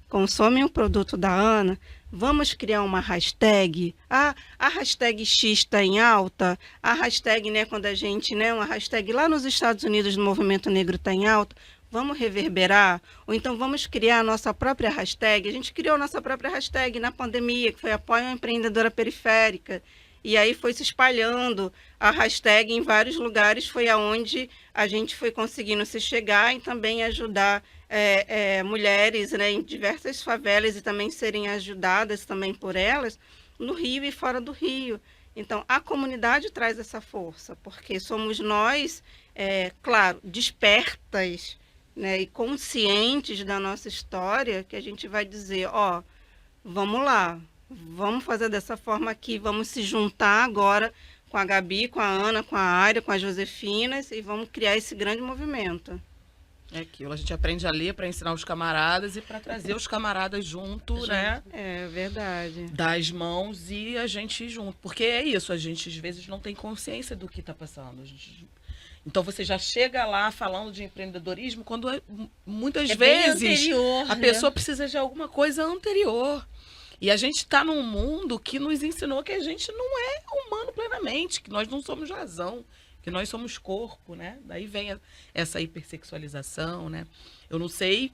D: consome o produto da Ana, vamos criar uma hashtag, a hashtag X está em alta, a hashtag, né, quando a gente, né, uma hashtag lá nos Estados Unidos do movimento negro está em alta, vamos reverberar, ou então vamos criar a nossa própria hashtag. A gente criou a nossa própria hashtag na pandemia, que foi Apoio a Empreendedora Periférica, e aí foi se espalhando a hashtag em vários lugares, foi aonde a gente foi conseguindo se chegar e também ajudar mulheres, né, em diversas favelas e também serem ajudadas também por elas, no Rio e fora do Rio. Então, a comunidade traz essa força, porque somos nós, claro, despertas, né, e conscientes da nossa história, que a gente vai dizer, ó, vamos lá, vamos fazer dessa forma aqui, vamos se juntar agora com a Gabi, com a Ana, com a Aira, com as Josefinas, e vamos criar esse grande movimento.
E: É aquilo, a gente aprende a ler para ensinar os camaradas e para trazer os camaradas junto, né?
D: É verdade.
E: Das mãos e a gente ir junto. Porque é isso, a gente às vezes não tem consciência do que está passando. Então você já chega lá falando de empreendedorismo quando muitas vezes
A: anterior,
E: a pessoa precisa de alguma coisa anterior. E a gente está num mundo que nos ensinou que a gente não é humano plenamente, que nós não somos razão, que nós somos corpo, né? Daí vem essa hipersexualização, né? Eu não sei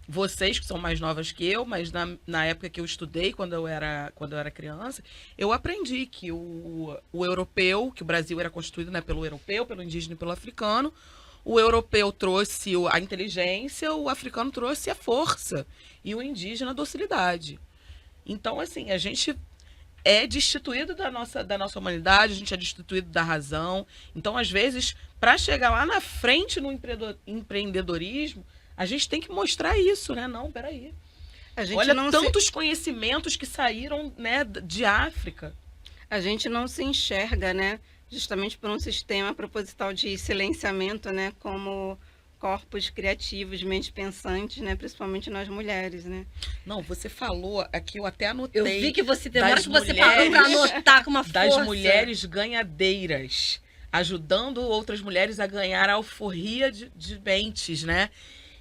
E: vocês que são mais novas que eu, mas na época que eu estudei, quando eu era criança, eu aprendi que o europeu, que o Brasil era constituído, né, pelo europeu, pelo indígena e pelo africano, o europeu trouxe a inteligência, o africano trouxe a força e o indígena a docilidade. Então, assim, a gente é destituído da nossa humanidade, a gente é destituído da razão. Então, às vezes, para chegar lá na frente no empreendedorismo, a gente tem que mostrar isso, né? Não, peraí.
D: A gente
E: Olha
D: não
E: tantos conhecimentos que saíram, né, de África.
D: A gente não se enxerga, né, justamente por um sistema proposital de silenciamento, né, como corpos criativos, mentes pensantes, né, principalmente nós mulheres, né.
E: Não, você falou aqui, eu até anotei.
A: Eu vi que você demora
E: das
A: que você parou pra
E: mulheres-
A: anotar com uma
E: das
A: força.
E: mulheres ganhadeiras, ajudando outras mulheres a ganhar a alforria de mentes, né?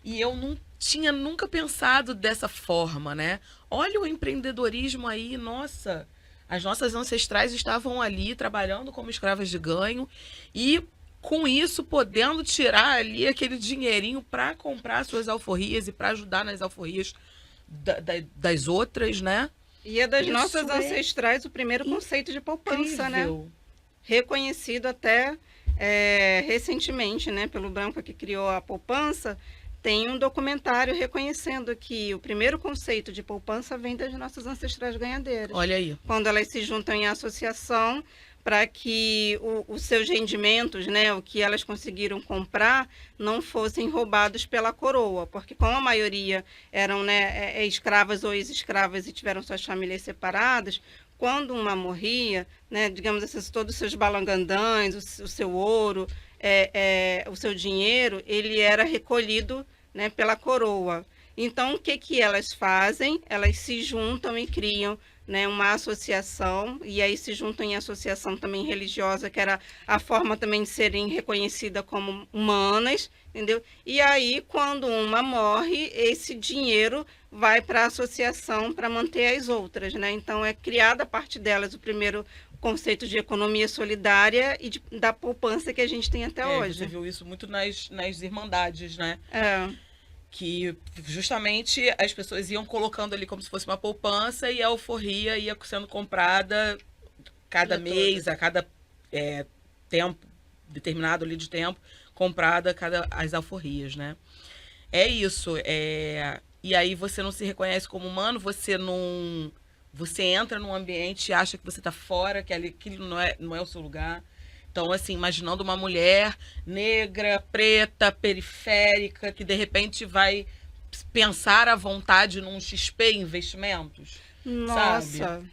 E: E eu não tinha nunca pensado dessa forma, né? Olha o empreendedorismo aí, nossa, as nossas ancestrais estavam ali trabalhando como escravas de ganho e com isso podendo tirar ali aquele dinheirinho para comprar suas alforrias e para ajudar nas alforrias das outras, né?
D: E é das
E: Isso
D: nossas
E: é
D: ancestrais o primeiro conceito de poupança, né,
E: Incrível.
D: reconhecido até recentemente, né, pelo Branco que criou a poupança. Tem um documentário reconhecendo que o primeiro conceito de poupança vem das nossas ancestrais ganhadeiras.
E: Olha aí.
D: Quando elas se juntam em associação para que os seus rendimentos, né, o que elas conseguiram comprar, não fossem roubados pela coroa. Porque como a maioria eram, né, escravas ou ex-escravas e tiveram suas famílias separadas, quando uma morria, né, digamos assim, todos os seus balangandãs, o seu ouro, o seu dinheiro, ele era recolhido, né, pela coroa. Então, o que elas fazem? Elas se juntam e criam, né, uma associação, e aí se juntam em associação também religiosa, que era a forma também de serem reconhecidas como humanas, entendeu? E aí, quando uma morre, esse dinheiro vai para a associação para manter as outras, né? Então, é criada a partir delas o primeiro conceito de economia solidária e da poupança que a gente tem até hoje.
E: Você viu isso muito nas irmandades, né?
D: É.
E: Que justamente as pessoas iam colocando ali como se fosse uma poupança e a alforria ia sendo comprada cada mês, a cada tempo, determinado ali de tempo, comprada as alforrias, né? É isso. E aí você não se reconhece como humano, você entra num ambiente e acha que você está fora, que aquilo não é o seu lugar. Então, assim, imaginando uma mulher negra, preta, periférica, que de repente vai pensar à vontade num XP Investimentos.
D: Nossa.
E: Sabe?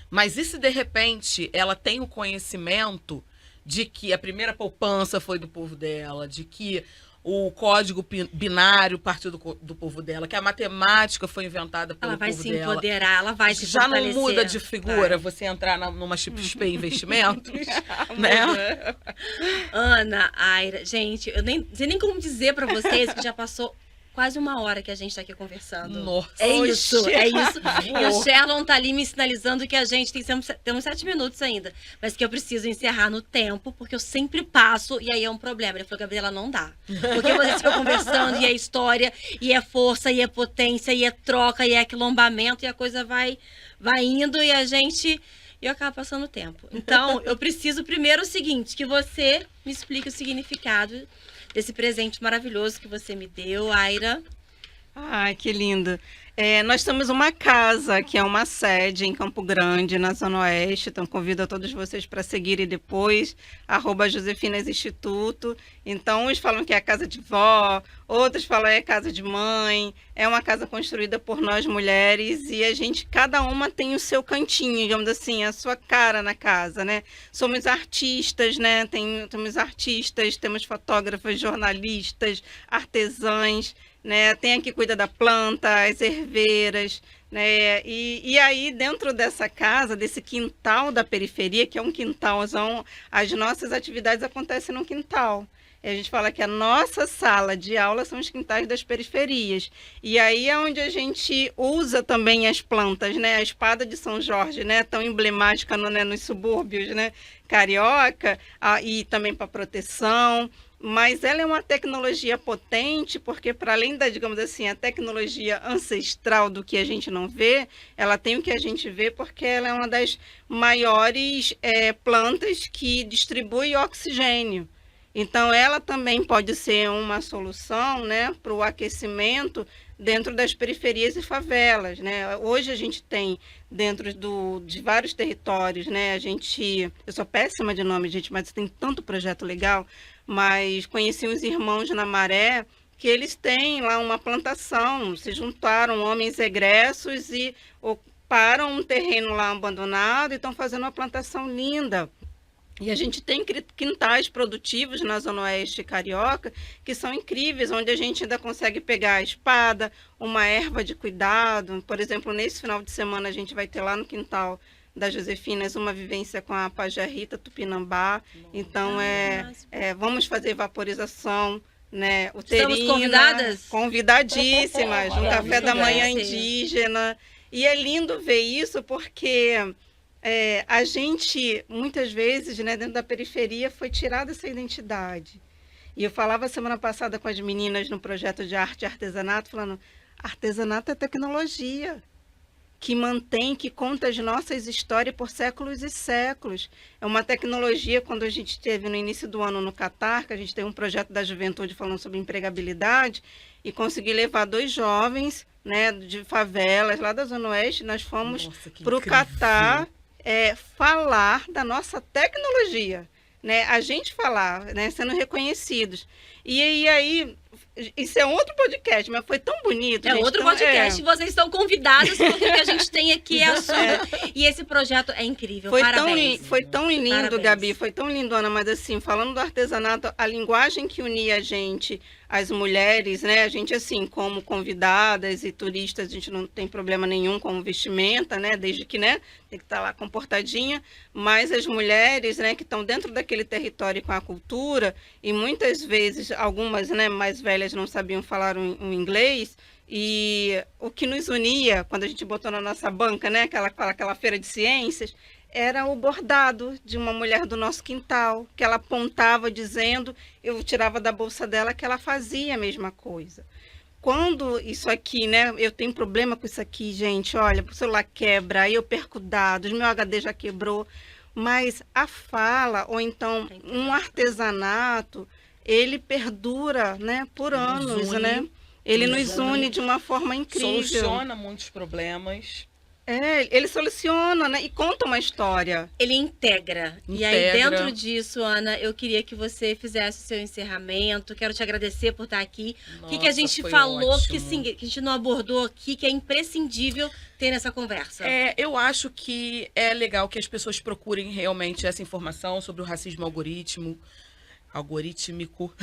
E: Mas e se de repente ela tem o conhecimento de que a primeira poupança foi do povo dela, de que o código binário partiu do povo dela, que a matemática foi inventada pelo
A: Ela vai
E: povo
A: se
E: dela.
A: empoderar, ela vai se
E: Já não
A: fortalecer.
E: muda de figura
A: Vai.
E: você entrar numa XP Investimentos, né?
A: Ana, Aira, gente, eu nem sei nem como dizer pra vocês que já passou quase uma hora que a gente tá aqui conversando.
E: Nossa.
A: É isso, é isso. E o
E: Voou.
A: Sherlon tá ali me sinalizando que a gente temos 7 minutos ainda, mas que eu preciso encerrar no tempo, porque eu sempre passo e aí é um problema. Ele falou, Gabriela, não dá. Porque vocês ficam conversando e é história, e é força, e é potência, e é troca, e é aquilombamento, e a coisa vai indo e a gente... E eu acabo passando o tempo. Então, eu preciso primeiro o seguinte, que você me explique o significado desse presente maravilhoso que você me deu, Aira.
D: Ai, que lindo. Nós temos uma casa, que é uma sede em Campo Grande, na Zona Oeste. Então, convido a todos vocês para seguirem depois, @Josefinas Instituto. Então, uns falam que é a casa de vó, outros falam que é casa de mãe. É uma casa construída por nós mulheres e a gente, cada uma tem o seu cantinho, digamos assim, a sua cara na casa, né? Somos artistas, né? Temos artistas, temos fotógrafas, jornalistas, artesãs, né? Tem a que cuida da planta, as herveiras, né? E aí, dentro dessa casa, desse quintal da periferia, que é um quintalzão, as nossas atividades acontecem no quintal. E a gente fala que a nossa sala de aula são os quintais das periferias. E aí é onde a gente usa também as plantas, né? A espada de São Jorge, né? Tão emblemática nos subúrbios, né? Carioca, e também para proteção. Mas ela é uma tecnologia potente, porque para além da, digamos assim, a tecnologia ancestral do que a gente não vê, ela tem o que a gente vê porque ela é uma das maiores plantas que distribui oxigênio. Então, ela também pode ser uma solução, né, para o aquecimento dentro das periferias e favelas, né? Hoje a gente tem dentro de vários territórios, né? Eu sou péssima de nome, gente, mas tem tanto projeto legal. Mas conheci uns irmãos na Maré que eles têm lá uma plantação, se juntaram homens egressos e ocuparam um terreno lá abandonado e estão fazendo uma plantação linda. E a gente tem quintais produtivos na Zona Oeste Carioca que são incríveis, onde a gente ainda consegue pegar a espada, uma erva de cuidado. Por exemplo, nesse final de semana a gente vai ter lá no quintal das Josefinas uma vivência com a pajé Rita Tupinambá. Então, vamos fazer vaporização, né?
A: Estamos convidadas?
D: Convidadíssimas, um café da manhã
A: Sim.
D: indígena. E é lindo ver isso porque a gente, muitas vezes, né, dentro da periferia, foi tirada essa identidade. E eu falava semana passada com as meninas no projeto de arte e artesanato, falando, artesanato é tecnologia, que mantém, que conta as nossas histórias por séculos e séculos. É uma tecnologia, quando a gente esteve no início do ano no Catar, que a gente tem um projeto da juventude falando sobre empregabilidade, e consegui levar 2 jovens, né, de favelas, lá da Zona Oeste, nós fomos para o Catar falar da nossa tecnologia, né? A gente falar, né, sendo reconhecidos. E aí, isso é outro podcast, mas foi tão bonito.
A: É
D: gente,
A: outro
D: tão,
A: podcast. Vocês estão convidados, porque o que a gente tem aqui é assunto. E esse projeto é incrível. Parabéns.
D: Foi tão lindo,
A: Parabéns.
D: Gabi, foi tão lindo, Ana, mas assim, falando do artesanato, a linguagem que unia a gente, as mulheres, né, a gente assim, como convidadas e turistas, a gente não tem problema nenhum com vestimenta, né, desde que, né, tem que estar lá comportadinha, mas as mulheres, né, que estão dentro daquele território com a cultura, e muitas vezes, algumas, né, mais velhas não sabiam falar um inglês, e o que nos unia, quando a gente botou na nossa banca, né, aquela feira de ciências, era o bordado de uma mulher do nosso quintal, que ela apontava dizendo, eu tirava da bolsa dela que ela fazia a mesma coisa. Quando isso aqui, né, eu tenho problema com isso aqui, gente, olha, o celular quebra, aí eu perco dados, meu HD já quebrou, mas a fala, ou então um artesanato, ele perdura, né, por anos, né? Ele nos une de uma forma incrível.
E: Soluciona muitos problemas.
D: Ele soluciona, né? E conta uma história.
A: Ele integra. E aí, dentro disso, Ana, eu queria que você fizesse o seu encerramento. Quero te agradecer por estar aqui. O que a gente falou que a gente não abordou aqui, que é imprescindível ter nessa conversa?
E: Eu acho que é legal que as pessoas procurem realmente essa informação sobre o racismo algorítmico,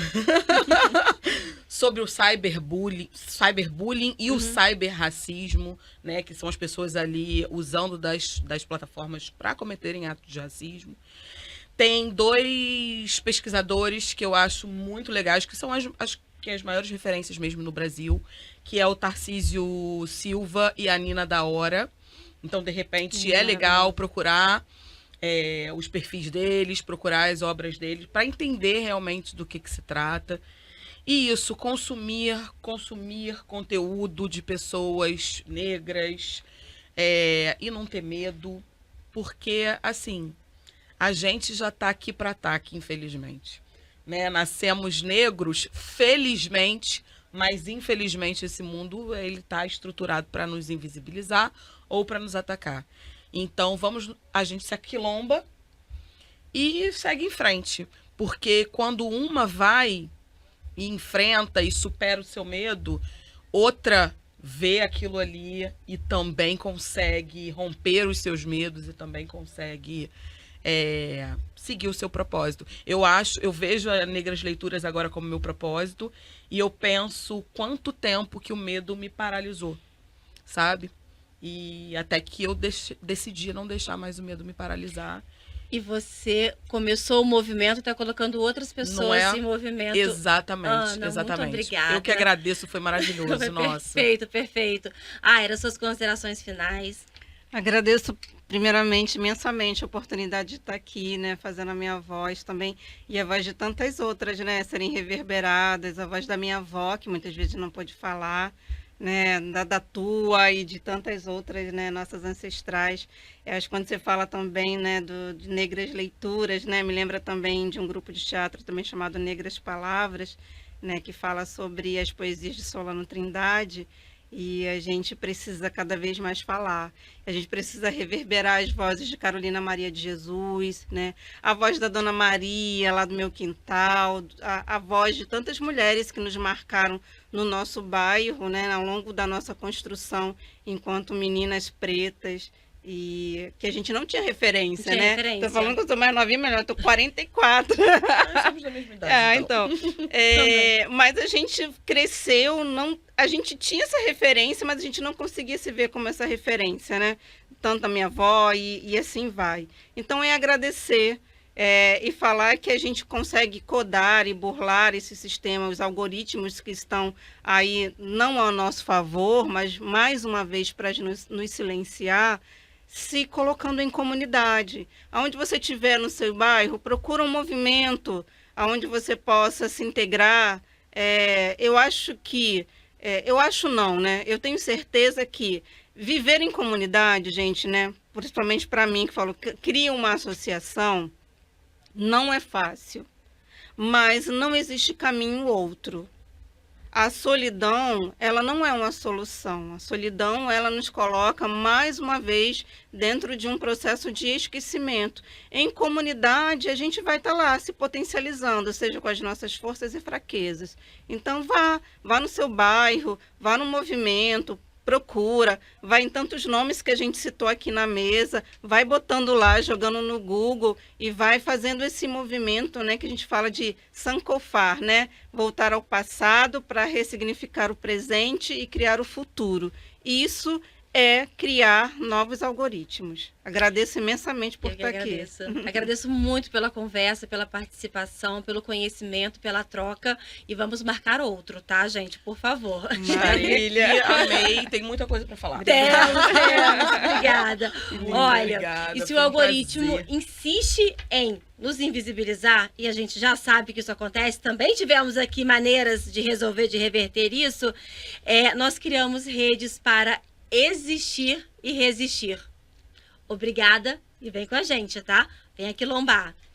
E: sobre o cyberbullying e o cyberracismo, né, que são as pessoas ali usando das plataformas para cometerem atos de racismo. Tem 2 pesquisadores que eu acho muito legais, que são as maiores referências mesmo no Brasil, que é o Tarcísio Silva e a Nina da Hora. Então, de repente, é legal procurar os perfis deles, procurar as obras deles, para entender realmente do que se trata. E isso, consumir conteúdo de pessoas negras e não ter medo, porque, assim, a gente já está aqui para ataque, infelizmente. Né? Nascemos negros, felizmente, mas infelizmente esse mundo ele está estruturado para nos invisibilizar ou para nos atacar. Então, a gente se aquilomba e segue em frente. Porque quando uma vai e enfrenta e supera o seu medo, outra vê aquilo ali e também consegue romper os seus medos e também consegue seguir o seu propósito. Eu vejo a Negras Leituras agora como meu propósito e eu penso quanto tempo que o medo me paralisou, sabe? E até que eu decidi não deixar mais o medo me paralisar.
A: E você começou o movimento e está colocando outras pessoas em movimento.
E: Exatamente,
A: Ana,
E: exatamente.
A: Muito obrigada.
E: Eu que agradeço, foi maravilhoso, nossa.
A: Perfeito, perfeito. Eram suas considerações finais.
D: Agradeço, primeiramente, imensamente a oportunidade de estar aqui, né, fazendo a minha voz também, e a voz de tantas outras, né, serem reverberadas, a voz da minha avó, que muitas vezes não pôde falar, né, da tua e de tantas outras, né, nossas ancestrais. Eu acho que quando você fala também, né, de negras leituras, né, me lembra também de um grupo de teatro também chamado Negras Palavras, né, que fala sobre as poesias de Solano Trindade. E a gente precisa cada vez mais falar. A gente precisa reverberar as vozes de Carolina Maria de Jesus, né? A voz da Dona Maria, lá do meu quintal, a voz de tantas mulheres que nos marcaram no nosso bairro, né? Ao longo da nossa construção enquanto meninas pretas. E que a gente não tinha referência,
A: Tinha
D: né?
A: referência.
D: Tô falando que eu sou mais novinha, mas eu tô 44.
E: Nós somos da mesma idade, então.
D: Mas a gente cresceu, a gente tinha essa referência, mas a gente não conseguia se ver como essa referência, né? Tanto a minha avó e assim vai. Então é agradecer e falar que a gente consegue codar e burlar esse sistema, os algoritmos que estão aí não ao nosso favor, mas mais uma vez para nos silenciar, se colocando em comunidade. Aonde você estiver no seu bairro, procura um movimento aonde você possa se integrar. Eu acho que... eu acho não, né? Eu tenho certeza que viver em comunidade, gente, né? Principalmente para mim, que falo, cria uma associação, não é fácil. Mas não existe caminho outro. A solidão, ela não é uma solução. A solidão, ela nos coloca, mais uma vez, dentro de um processo de esquecimento. Em comunidade, a gente vai estar lá se potencializando, seja com as nossas forças e fraquezas. Então, vá no seu bairro, vá no movimento, procura, vai em tantos nomes que a gente citou aqui na mesa, vai botando lá, jogando no Google e vai fazendo esse movimento, né, que a gente fala de sankofar, né, voltar ao passado para ressignificar o presente e criar o futuro. Isso é criar novos algoritmos. Agradeço imensamente por estar aqui.
A: Agradeço muito pela conversa, pela participação, pelo conhecimento, pela troca. E vamos marcar outro, tá, gente? Por favor.
E: Maravilha, amei. Tem muita coisa para falar.
A: Temos. Obrigada.
E: Muito
A: Olha,
E: obrigada,
A: e se
E: foi
A: o
E: um
A: algoritmo
E: prazer.
A: insiste em nos invisibilizar, e a gente já sabe que isso acontece, também tivemos aqui maneiras de resolver, de reverter isso, nós criamos redes para existir e resistir. Obrigada e vem com a gente, tá? Vem aqui lombar.